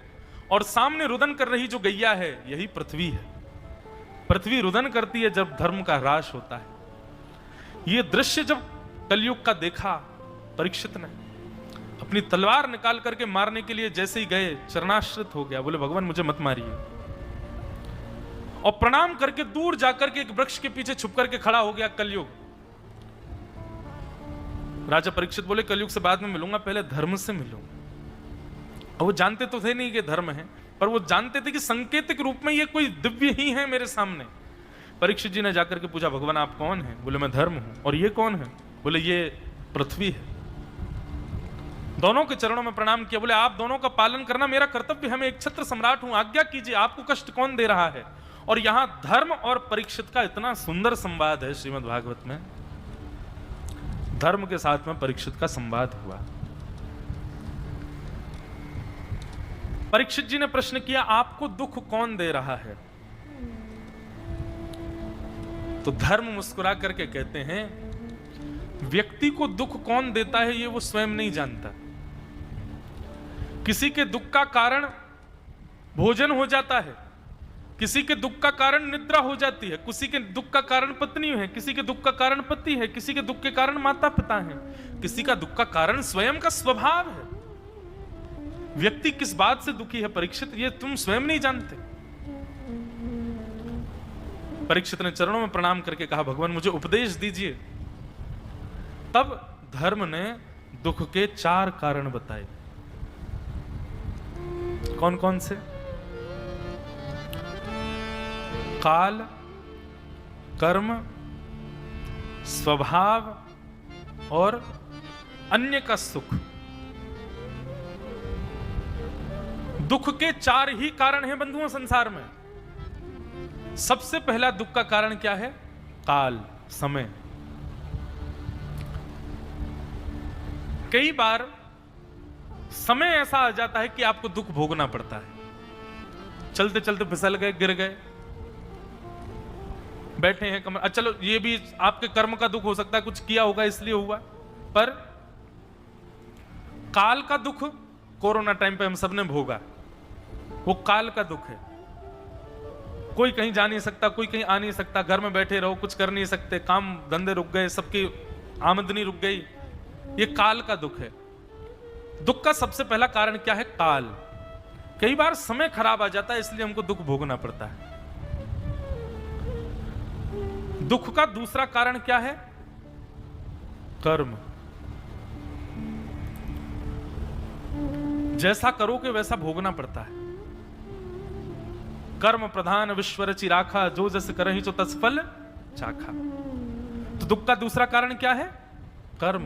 और सामने रुदन कर रही जो गैया है, यही पृथ्वी है। पृथ्वी रुदन करती है जब धर्म का ह्रास होता है। यह दृश्य जब कलयुग का देखा परीक्षित ने, अपनी तलवार निकाल करके मारने के लिए जैसे ही गए, चरणाश्रित हो गया। बोले भगवान मुझे मत मारिए। और प्रणाम करके दूर जाकर के एक वृक्ष के पीछे छुप करके खड़ा हो गया कलयुग। राजा परीक्षित बोले कलयुग से बाद में मिलूंगा, पहले धर्म से मिलूंगा। और वो जानते तो थे नहीं कि धर्म है, पर वो जानते थे कि संकेतिक रूप में ये कोई दिव्य ही है मेरे सामने। परीक्षित जी ने जाकर के पूछा, भगवान आप कौन हैं? बोले मैं धर्म हूं। और ये कौन है? बोले ये पृथ्वी है। दोनों के चरणों में प्रणाम किया। बोले आप दोनों का पालन करना मेरा कर्तव्य है, मैं एक छत्र सम्राट हूं, आज्ञा कीजिए, आपको कष्ट कौन दे रहा है? और यहां धर्म और परीक्षित का इतना सुंदर संवाद है श्रीमद् भागवत में। धर्म के साथ में परीक्षित का संवाद हुआ। परीक्षित जी ने प्रश्न किया, आपको दुख कौन दे रहा है? तो धर्म मुस्कुरा करके कहते हैं, व्यक्ति को दुख कौन देता है ये वो स्वयं नहीं जानता। किसी के दुख का कारण भोजन हो जाता है, किसी के दुख का कारण निद्रा हो जाती है, किसी के दुख का कारण पत्नी है, किसी के दुख का कारण पति है, किसी के दुख के कारण माता पिता हैं, किसी का दुख का कारण स्वयं का स्वभाव है। व्यक्ति किस बात से दुखी है परीक्षित, ये तुम स्वयं नहीं जानते। परीक्षित ने चरणों में प्रणाम करके कहा, भगवान मुझे उपदेश दीजिए। तब धर्म ने दुख के 4 कारण बताए। कौन कौन से? काल, कर्म, स्वभाव और अन्य का सुख। दुख के 4 ही कारण हैं बंधुओं संसार में। सबसे पहला दुख का कारण क्या है? काल, समय। कई बार समय ऐसा आ जाता है कि आपको दुख भोगना पड़ता है। चलते चलते फिसल गए, गिर गए, बैठे हैं कमर, चलो ये भी आपके कर्म का दुख हो सकता है, कुछ किया होगा इसलिए हुआ। पर काल का दुख कोरोना टाइम पे हम सबने भोगा, वो काल का दुख है। कोई कहीं जा नहीं सकता, कोई कहीं आ नहीं सकता, घर में बैठे रहो, कुछ कर नहीं सकते, काम धंधे रुक गए, सबकी आमदनी रुक गई, ये काल का दुख है। दुख का सबसे पहला कारण क्या है? काल। कई बार समय खराब आ जाता है, इसलिए हमको दुख भोगना पड़ता है। दुख का दूसरा कारण क्या है? कर्म। जैसा करोगे वैसा भोगना पड़ता है। कर्म प्रधान विश्व रचि राखा, जो जस करहि सो तस फल चाखा। तो दुख का दूसरा कारण क्या है? कर्म।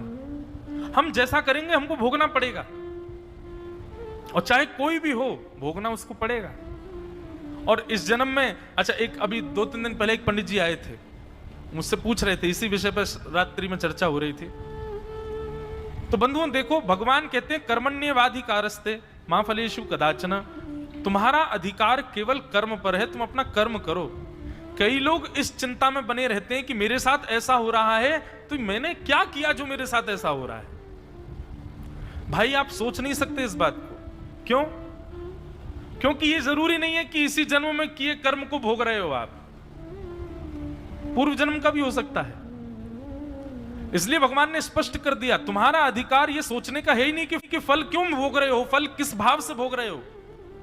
हम जैसा करेंगे हमको भोगना पड़ेगा, और चाहे कोई भी हो भोगना उसको पड़ेगा। और इस जन्म में, अच्छा, एक अभी 2-3 दिन पहले एक पंडित जी आए थे, मुझसे पूछ रहे थे, इसी विषय पर रात्रि में चर्चा हो रही थी। तो बंधुओं देखो, भगवान कहते हैं कर्मण्येवाधिकारस्ते मा फलेषु कदाचन। तुम्हारा अधिकार केवल कर्म पर है, तुम अपना कर्म करो। कई लोग इस चिंता में बने रहते हैं कि मेरे साथ ऐसा हो रहा है, तो मैंने क्या किया जो मेरे साथ ऐसा हो रहा है? भाई आप सोच नहीं सकते इस बात को। क्यों? क्योंकि ये जरूरी नहीं है कि इसी जन्म में किए कर्म को भोग रहे हो आप, पूर्व जन्म का भी हो सकता है। इसलिए भगवान ने स्पष्ट कर दिया, तुम्हारा अधिकार ये सोचने का है ही नहीं कि फल क्यों भोग रहे हो, फल किस भाव से भोग रहे हो।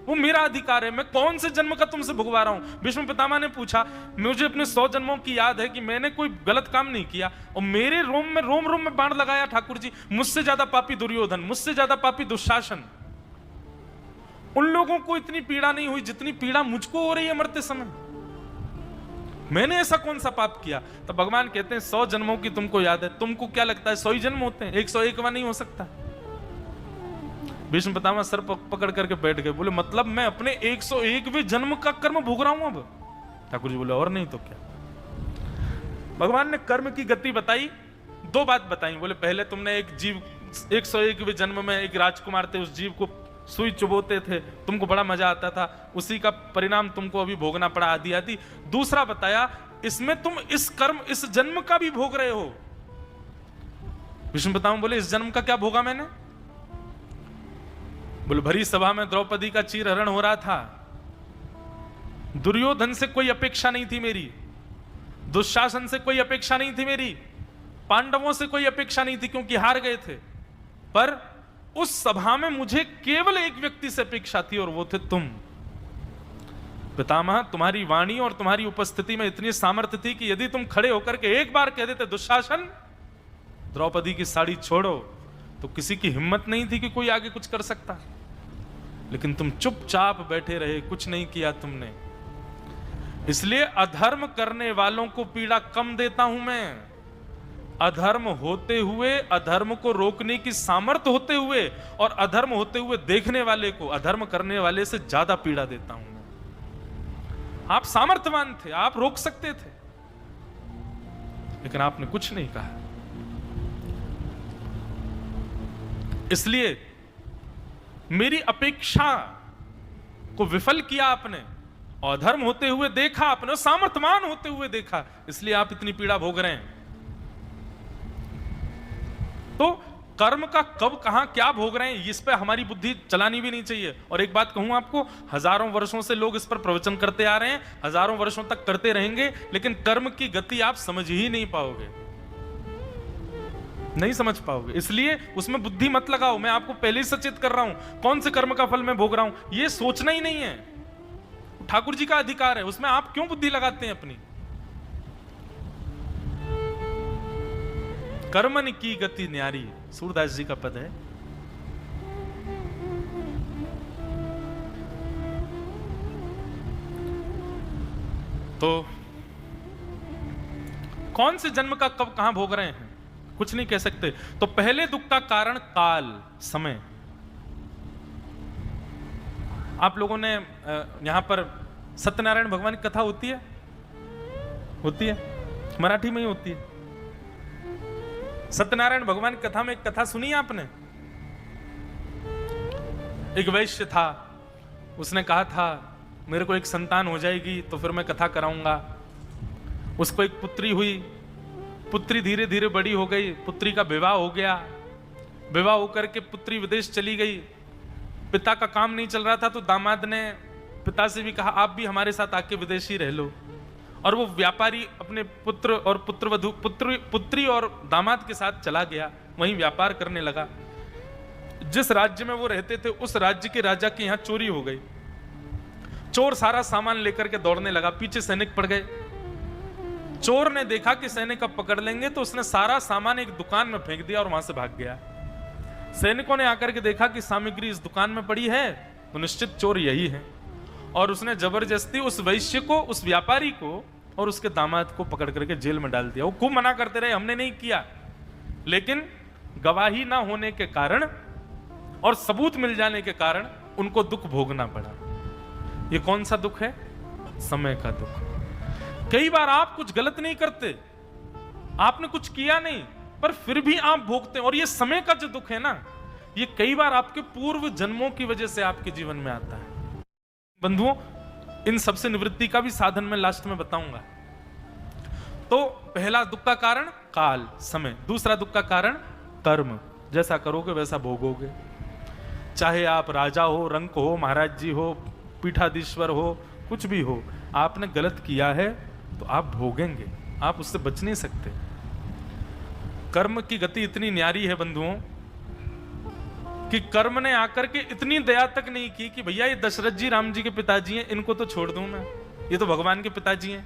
वो मेरा अधिकार है, मैं कौन से जन्म का तुमसे भुगवा रहा हूं। भीष्म पितामह ने पूछा, मुझे अपने 100 जन्मों की याद है कि मैंने कोई गलत काम नहीं किया, और मेरे रोम रोम में बाण लगाया ठाकुर जी। मुझसे ज्यादा पापी दुर्योधन, मुझसे ज्यादा पापी दुशासन। उन लोगों को इतनी पीड़ा नहीं हुई जितनी पीड़ा मुझको हो रही है मरते समय। मैंने ऐसा कौन सा पाप किया? तो भगवान कहते हैं 100 जन्मों की तुमको याद है। तुमको क्या लगता है 100 ही जन्म होते हैं? 101वां नहीं हो सकता। भीष्म पितामह सर पकड़ करके बैठ गए, बोले मतलब मैं अपने 101वें जन्म का कर्म भोग रहा हूं अब? ठाकुर जी बोले और नहीं तो क्या। भगवान ने कर्म की गति बताई, 2 बात बताई। बोले पहले तुमने एक जीव 101वें जन्म में एक राजकुमार थे, उस जीव को सुई चुबोते थे, तुमको बड़ा मजा आता था, उसी का परिणाम तुमको अभी भोगना पड़ा, आदि आदि। दूसरा बताया, इसमें तुम इस कर्म इस जन्म का भी भोग रहे हो। विष्णु पितामह बोले इस जन्म का क्या भोगा मैंने? बोले भरी सभा में द्रौपदी का चीरहरण हो रहा था, दुर्योधन से कोई अपेक्षा नहीं थी मेरी, दुशासन से कोई अपेक्षा नहीं थी मेरी, पांडवों से कोई अपेक्षा नहीं थी क्योंकि हार गए थे। पर उस सभा में मुझे केवल एक व्यक्ति से अपेक्षा थी, और वो थे तुम। पितामह, तुम्हारी वाणी और तुम्हारी उपस्थिति में इतनी सामर्थ्य थी कि यदि तुम खड़े होकर के एक बार कह देते दुशासन द्रौपदी की साड़ी छोड़ो, तो किसी की हिम्मत नहीं थी कि कोई आगे कुछ कर सकता। लेकिन तुम चुपचाप बैठे रहे, कुछ नहीं किया तुमने। इसलिए अधर्म करने वालों को पीड़ा कम देता हूं मैं। अधर्म होते हुए, अधर्म को रोकने की सामर्थ्य होते हुए, और अधर्म होते हुए देखने वाले को अधर्म करने वाले से ज्यादा पीड़ा देता हूं मैं। आप सामर्थ्यवान थे, आप रोक सकते थे, लेकिन आपने कुछ नहीं कहा। इसलिए मेरी अपेक्षा को विफल किया आपने, अधर्म होते हुए देखा आपने, सामर्थ्यवान होते हुए देखा, इसलिए आप इतनी पीड़ा भोग रहे हैं। तो कर्म का कब कहां क्या भोग रहे हैं, इस पे हमारी बुद्धि चलानी भी नहीं चाहिए। और एक बात कहूं आपको, हजारों वर्षों से लोग इस पर प्रवचन करते आ रहे हैं, हजारों वर्षों तक करते रहेंगे, लेकिन कर्म की गति आप समझ ही नहीं पाओगे, नहीं समझ पाओगे। इसलिए उसमें बुद्धि मत लगाओ। मैं आपको पहले ही सचेत कर रहा हूं, कौन से कर्म का फल मैं भोग रहा हूं, यह सोचना ही नहीं है। ठाकुर जी का अधिकार है, उसमें आप क्यों बुद्धि लगाते हैं अपनी। कर्मन की गति न्यारी, सूरदास जी का पद है। तो कौन से जन्म का कब कहां भोग रहे हैं, कुछ नहीं कह सकते। तो पहले दुख का कारण काल, समय। आप लोगों ने यहां पर सत्यनारायण भगवान की कथा होती है, होती है, मराठी में ही होती है। सत्यनारायण भगवान की कथा में एक कथा सुनी आपने। एक वैश्य था, उसने कहा था मेरे को एक संतान हो जाएगी तो फिर मैं कथा कराऊंगा। उसको एक पुत्री हुई, पुत्री धीरे धीरे बड़ी हो गई, पुत्री का विवाह हो गया। विवाह होकर के पुत्री विदेश चली गई, पिता का काम नहीं चल रहा था, तो दामाद ने पिता से भी कहा आप भी हमारे साथ आके विदेशी रह लो। और वो व्यापारी अपने पुत्र और पुत्रवधू, पुत्री और दामाद के साथ चला गया, वहीं व्यापार करने लगा। जिस राज्य में वो रहते थे उस राज्य के राजा के यहाँ चोरी हो गई। चोर सारा सामान लेकर के दौड़ने लगा, पीछे सैनिक पड़ गए। चोर ने देखा कि सैनिक अब पकड़ लेंगे, तो उसने सारा सामान एक दुकान में फेंक दिया और वहां से भाग गया। सैनिकों ने आकर के देखा कि सामग्री इस दुकान में पड़ी है, तो निश्चित चोर यही है। और उसने जबरदस्ती उस वैश्य को, उस व्यापारी को और उसके दामाद को पकड़ करके जेल में डाल दिया। वो खूब मना करते रहे हमने नहीं किया, लेकिन गवाही ना होने के कारण और सबूत मिल जाने के कारण उनको दुख भोगना पड़ा। ये कौन सा दुख है, समय का दुख। कई बार आप कुछ गलत नहीं करते, आपने कुछ किया नहीं, पर फिर भी आप भोगते हैं। और ये समय का जो दुख है ना, ये कई बार आपके पूर्व जन्मों की वजह से आपके जीवन में आता है। बंधुओं, इन सबसे निवृत्ति का भी साधन मैं लास्ट में बताऊंगा। तो पहला दुख का कारण काल, समय। दूसरा दुख का कारण कर्म। जैसा करोगे वैसा भोगोगे। चाहे आप राजा हो, रंक हो, महाराज जी हो, पीठाधीश्वर हो, कुछ भी हो, आपने गलत किया है तो आप भोगेंगे, आप उससे बच नहीं सकते। कर्म की गति इतनी न्यारी है बंधुओं कि कर्म ने आकर के इतनी दया तक नहीं की कि भैया ये दशरथ जी राम जी के पिताजी हैं, इनको तो छोड़ दूं मैं, ये तो भगवान के पिताजी हैं।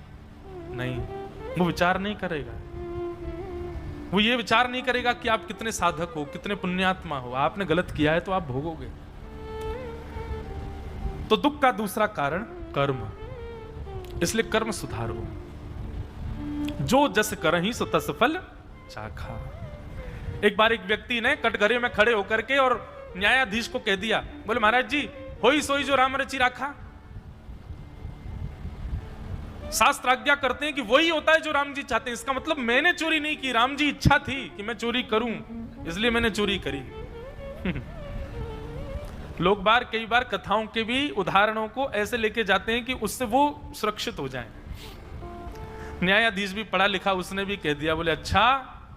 नहीं, वो विचार नहीं करेगा। वो ये विचार नहीं करेगा कि आप कितने साधक हो, कितने पुण्यात्मा हो। आपने गलत किया है तो आप भोगोगे। तो दुख का दूसरा कारण कर्म, इसलिए कर्म सुधारो। जो जस करहि सो तस फल चाखा। एक बार एक व्यक्ति ने कटघरे में खड़े होकर के और न्यायाधीश को कह दिया, बोले महाराज जी, होई सोई जो राम रची राखा। शास्त्र आज्ञा करते हैं कि वही होता है जो राम जी चाहते हैं। इसका मतलब मैंने चोरी नहीं की, राम जी इच्छा थी कि मैं चोरी करूं, इसलिए मैंने चोरी करी। लोग बार कई बार कथाओं के भी उदाहरणों को ऐसे लेके जाते हैं कि उससे वो सुरक्षित हो जाएं। न्यायाधीश भी पढ़ा लिखा, उसने भी कह दिया, बोले अच्छा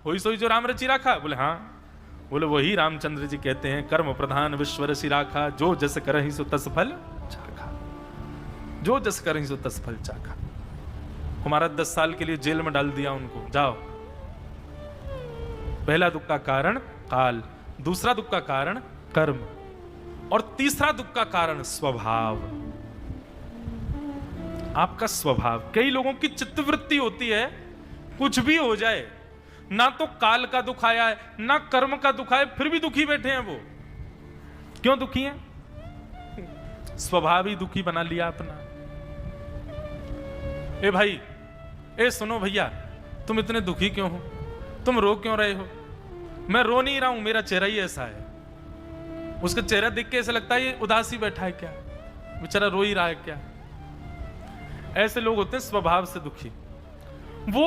होई सोई जो राम रची राखा। बोले हाँ। बोले वही रामचंद्र जी कहते हैं, कर्म प्रधान विश्व रचि राखा, जो जस करहि सो तस फल चाखा। जो जस करहि सो तस फल चाखा। हमारा 10 साल के लिए जेल में डाल दिया उनको, जाओ। पहला दुख का कारण काल, दूसरा दुख का कारण कर्म, और तीसरा दुख का कारण स्वभाव। आपका स्वभाव। कई लोगों की चित्तवृत्ति होती है, कुछ भी हो जाए, ना तो काल का दुख आया है ना कर्म का दुख आया, फिर भी दुखी बैठे हैं। वो क्यों दुखी हैं? स्वभाव ही दुखी बना लिया अपना। ए भाई, ए सुनो भैया, तुम इतने दुखी क्यों हो? तुम रो क्यों रहे हो? मैं रो नहीं रहा हूं, मेरा चेहरा ही ऐसा है। उसका चेहरा देख के ऐसा लगता है ये उदासी बैठा है क्या, बेचारा रो ही रहा है क्या। ऐसे लोग होते हैं स्वभाव से दुखी। वो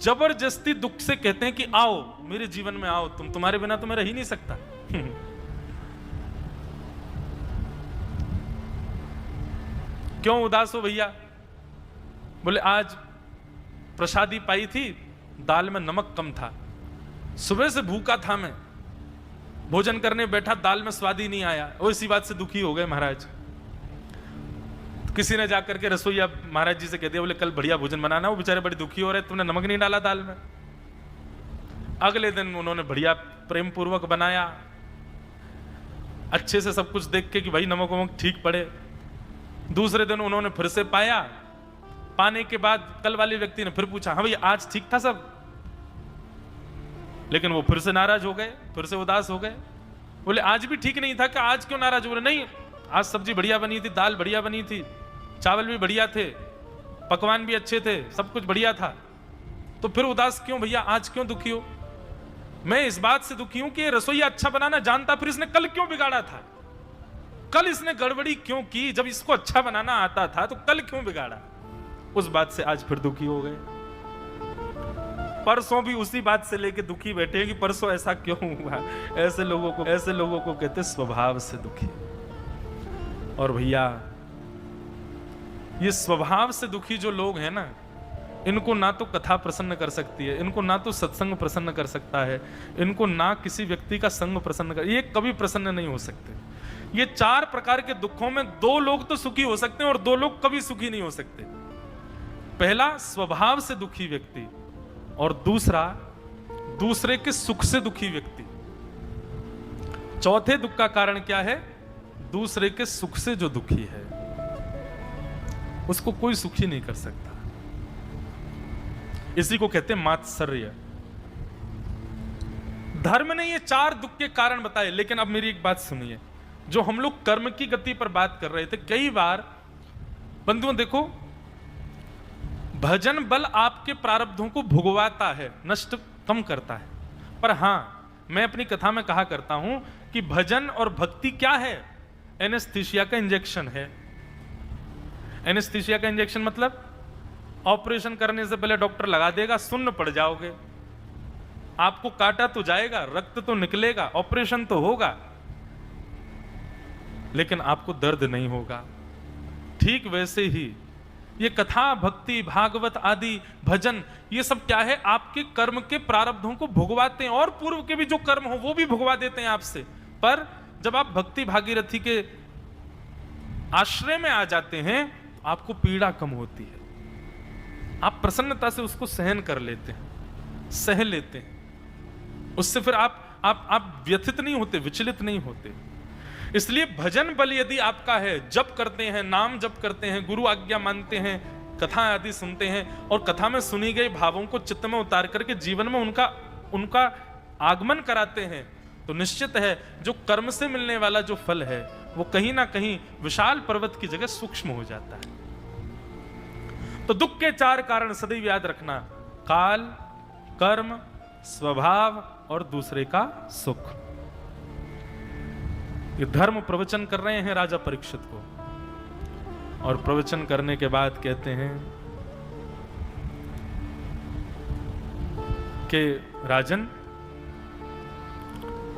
जबरदस्ती दुख से कहते हैं कि आओ मेरे जीवन में आओ, तुम्हारे बिना तो मैं रह ही नहीं सकता। क्यों उदास हो भैया? बोले आज प्रसादी पाई थी, दाल में नमक कम था, सुबह से भूखा था मैं, भोजन करने बैठा, दाल में स्वाद ही नहीं आया, और इसी बात से दुखी हो गए महाराज। किसी ने जाकर के रसोईया महाराज जी से कह दिया, बोले कल बढ़िया भोजन बनाना, वो बेचारे बड़े दुखी हो रहे, तुमने नमक नहीं डाला दाल में। अगले दिन उन्होंने बढ़िया प्रेम पूर्वक बनाया, अच्छे से सब कुछ देख के कि भाई नमक वमक ठीक पड़े। दूसरे दिन उन्होंने फिर से पाया, पाने के बाद कल वाले व्यक्ति ने फिर पूछा, हाँ भाई आज ठीक था सब, लेकिन वो फिर से नाराज हो गए, फिर से उदास हो गए। बोले आज भी ठीक नहीं था, कि आज क्यों नाराज हो रहे? नहीं, आज सब्जी बढ़िया बनी थी, दाल बढ़िया बनी थी, चावल भी बढ़िया थे, पकवान भी अच्छे थे, सब कुछ बढ़िया था, तो फिर उदास क्यों भैया, आज क्यों दुखी हो? मैं इस बात से दुखी हूं कि ये रसोईया अच्छा बनाना जानता, फिर इसने कल क्यों बिगाड़ा था? कल इसने गड़बड़ी क्यों की? जब इसको अच्छा बनाना आता था तो कल क्यों बिगाड़ा? उस बात से आज फिर दुखी हो गए। परसों भी उसी बात से लेके दुखी बैठे हैं कि परसों ऐसा क्यों हुआ। ऐसे लोगों को कहते स्वभाव से दुखी। और भैया ये स्वभाव से दुखी जो लोग हैं ना, इनको ना तो कथा प्रसन्न कर सकती है, इनको ना तो सत्संग प्रसन्न कर सकता है, इनको ना किसी व्यक्ति का संग प्रसन्न कर, ये कभी प्रसन्न नहीं हो सकते। ये चार प्रकार के दुखों में दो लोग तो सुखी हो सकते हैं और दो लोग कभी सुखी नहीं हो सकते। पहला स्वभाव से दुखी व्यक्ति, और दूसरा दूसरे के सुख से दुखी व्यक्ति। चौथे दुख का कारण क्या है? दूसरे के सुख से जो दुखी है उसको कोई सुखी नहीं कर सकता। इसी को कहते हैं मात्सर्य। धर्म ने ये चार दुख के कारण बताए, लेकिन अब मेरी एक बात सुनिए, जो हम लोग कर्म की गति पर बात कर रहे थे, कई बार बंधुओं देखो, भजन बल आपके प्रारब्धों को भुगवाता है, नष्ट कम करता है, पर हां मैं अपनी कथा में कहा करता हूं कि भजन और भक्ति क्या है? एनेस्थीसिया का इंजेक्शन है। एनेस्थीसिया का इंजेक्शन मतलब ऑपरेशन करने से पहले डॉक्टर लगा देगा, सुन्न पड़ जाओगे, आपको काटा तो जाएगा, रक्त तो निकलेगा, ऑपरेशन तो होगा, लेकिन आपको दर्द नहीं होगा। ठीक वैसे ही ये कथा, भक्ति, भागवत आदि भजन, ये सब क्या है? आपके कर्म के प्रारब्धों को भुगवाते हैं, और पूर्व के भी जो कर्म हो वो भी भुगवा देते हैं आपसे। पर जब आप भक्ति भागीरथी के आश्रय में आ जाते हैं, आपको पीड़ा कम होती है, आप प्रसन्नता से उसको सहन कर लेते हैं, सह लेते हैं, उससे फिर आप व्यथित नहीं होते, विचलित नहीं होते। इसलिए भजन बल यदि आपका है, जप करते हैं, नाम जप करते हैं, गुरु आज्ञा मानते हैं, कथा आदि सुनते हैं, और कथा में सुनी गई भावों को चित्त में उतार करके जीवन में उनका आगमन कराते हैं, तो निश्चित है जो कर्म से मिलने वाला जो फल है वो कहीं ना कहीं विशाल पर्वत की जगह सूक्ष्म हो जाता है। तो दुख के चार कारण सदैव याद रखना: काल, कर्म, स्वभाव और दूसरे का सुख। ये धर्म प्रवचन कर रहे हैं राजा परीक्षित को, और प्रवचन करने के बाद कहते हैं कि राजन,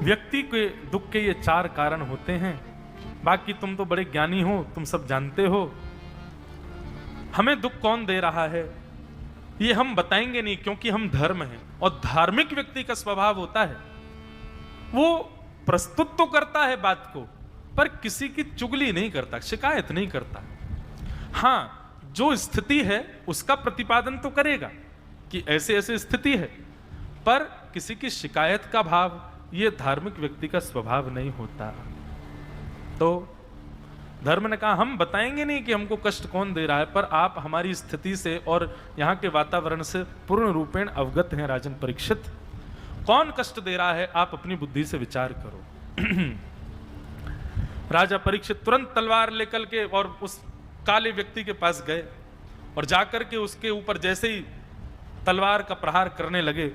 व्यक्ति के दुख के ये चार कारण होते हैं, बाकी तुम तो बड़े ज्ञानी हो, तुम सब जानते हो, हमें दुख कौन दे रहा है ये हम बताएंगे नहीं, क्योंकि हम धर्म हैं। और धार्मिक व्यक्ति का स्वभाव होता है वो प्रस्तुत तो करता है बात को, पर किसी की चुगली नहीं करता, शिकायत नहीं करता। हां, जो स्थिति है उसका प्रतिपादन तो करेगा कि ऐसे ऐसे स्थिति है, पर किसी की शिकायत का भाव ये धार्मिक व्यक्ति का स्वभाव नहीं होता। तो धर्म ने कहा हम बताएंगे नहीं कि हमको कष्ट कौन दे रहा है, पर आप हमारी स्थिति से और यहाँ के वातावरण से पूर्ण रूपेण अवगत हैं राजन परीक्षित। कौन कष्ट दे रहा है आप अपनी बुद्धि से विचार करो। राजा परीक्षित तुरंत तलवार लेकर के और उस काले व्यक्ति के पास गए, और जाकर के उसके ऊपर जैसे ही तलवार का प्रहार करने लगे,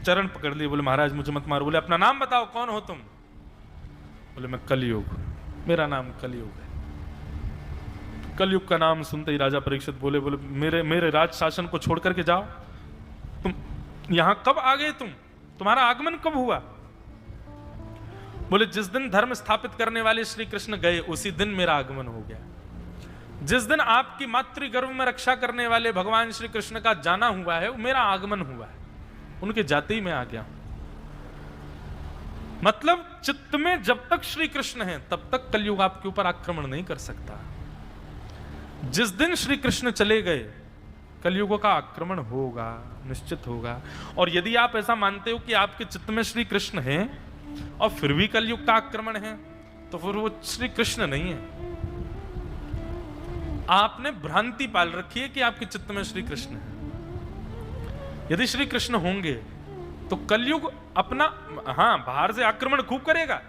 चरण पकड़ लिए, बोले महाराज मुझे मत मारो। बोले अपना नाम बताओ, कौन हो तुम? बोले मैं कलयुग, मेरा नाम कलयुग है। कलयुग का नाम सुनते ही राजा परीक्षित बोले मेरे राज शासन को छोड़ करके जाओ। तुम यहां कब आ गए? तुम्हारा आगमन कब हुआ? बोले जिस दिन धर्म स्थापित करने वाले श्री कृष्ण गए उसी दिन मेरा आगमन हो गया। जिस दिन आपकी मातृ गर्भ में रक्षा करने वाले भगवान श्री कृष्ण का जाना हुआ है, मेरा आगमन हुआ है, उनके जाते ही मैं आ गया हूं। मतलब चित्त में जब तक श्री कृष्ण हैं तब तक कलयुग आपके ऊपर आक्रमण नहीं कर सकता। जिस दिन श्री कृष्ण चले गए कलयुग का आक्रमण होगा, निश्चित होगा। और यदि आप ऐसा मानते हो कि आपके चित्त में श्री कृष्ण हैं और फिर भी कलयुग का आक्रमण है, तो फिर वो श्री कृष्ण नहीं है। आपने भ्रांति पाल रखी है कि आपके चित्त में श्री कृष्ण है। यदि श्री कृष्ण होंगे तो कलयुग अपना, हां, बाहर से आक्रमण खूब करेगा,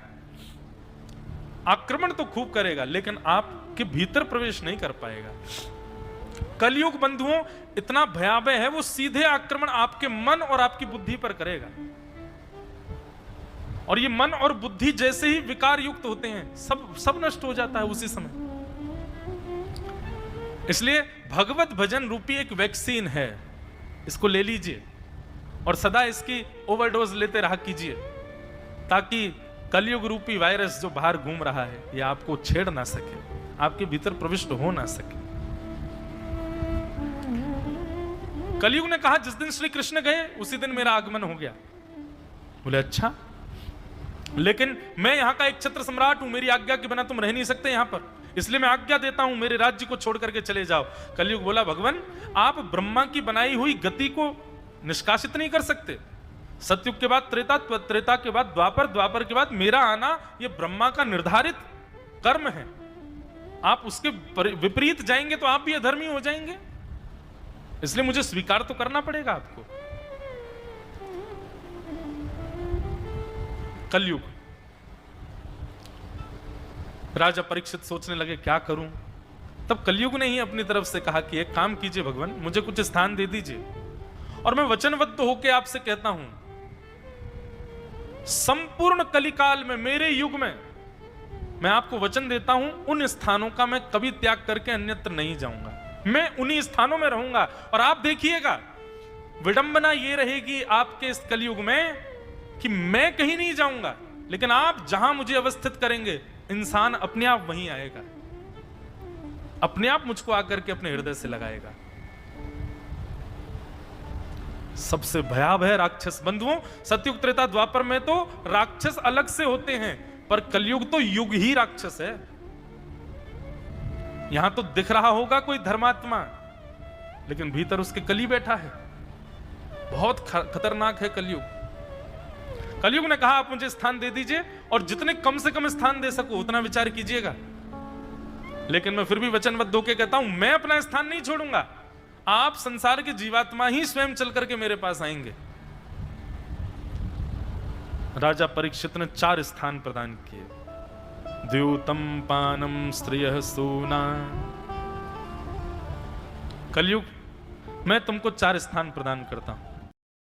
आक्रमण तो खूब करेगा, लेकिन आपके भीतर प्रवेश नहीं कर पाएगा। कलयुग बंधुओं इतना भयावह है, वो सीधे आक्रमण आपके मन और आपकी बुद्धि पर करेगा। और ये मन और बुद्धि जैसे ही विकार युक्त होते हैं, सब नष्ट हो जाता है उसी समय। इसलिए भगवत भजन रूपी एक वैक्सीन है, इसको ले लीजिए और सदा इसकी ओवरडोज लेते रहा कीजिए, ताकि कलयुग रूपी वायरस जो बाहर घूम रहा है ये आपको छेड़ ना सके, आपके भीतर प्रविष्ट हो ना सके। कलयुग ने कहा जिस दिन श्री कृष्ण गए उसी दिन मेरा आगमन हो गया। बोले अच्छा, लेकिन मैं यहां का एक छत्र सम्राट हूं, मेरी आज्ञा के बिना तुम रह नहीं सकते यहां पर, इसलिए मैं आज्ञा देता हूं मेरे राज्य को छोड़ करके चले जाओ। कलयुग बोला भगवान आप ब्रह्मा की बनाई हुई गति को निष्कासित नहीं कर सकते। सतयुग के बाद त्रेता, त्रेता के बाद द्वापर, द्वापर के बाद मेरा आना यह ब्रह्मा का निर्धारित कर्म है। आप उसके विपरीत जाएंगे तो आप भी अधर्मी हो जाएंगे, इसलिए मुझे स्वीकार तो करना पड़ेगा आपको। कलयुग, राजा परीक्षित सोचने लगे क्या करूं। तब कलयुग ने ही अपनी तरफ से कहा कि एक काम कीजिए भगवान, मुझे कुछ स्थान दे दीजिए और मैं वचनबद्ध होकर आपसे कहता हूं, संपूर्ण कलिकाल में, मेरे युग में, मैं आपको वचन देता हूं उन स्थानों का मैं कभी त्याग करके अन्यत्र नहीं जाऊंगा, मैं उन्हीं स्थानों में रहूंगा। और आप देखिएगा विडंबना ये रहेगी आपके इस कलयुग में कि मैं कहीं नहीं जाऊंगा, लेकिन आप जहां मुझे अवस्थित करेंगे इंसान अपने आप वहीं आएगा, अपने आप मुझको आकर के अपने हृदय से लगाएगा। सबसे भयावह राक्षस बंधुओं, सतयुग त्रेता द्वापर में तो राक्षस अलग से होते हैं, पर कलयुग तो युग ही राक्षस है। यहां तो दिख रहा होगा कोई धर्मात्मा, लेकिन भीतर उसके कली बैठा है। बहुत खतरनाक है कलयुग। कलयुग ने कहा आप मुझे स्थान दे दीजिए और जितने कम से कम स्थान दे सको उतना विचार कीजिएगा, लेकिन मैं फिर भी वचनबद्ध होकर कहता हूं मैं अपना स्थान नहीं छोड़ूंगा। आप संसार के जीवात्मा ही स्वयं चल करके मेरे पास आएंगे। राजा परीक्षित ने 4 स्थान प्रदान किए, द्यूतम पानम स्त्रियः सूना। कलयुग मैं तुमको 4 स्थान प्रदान करता हूं।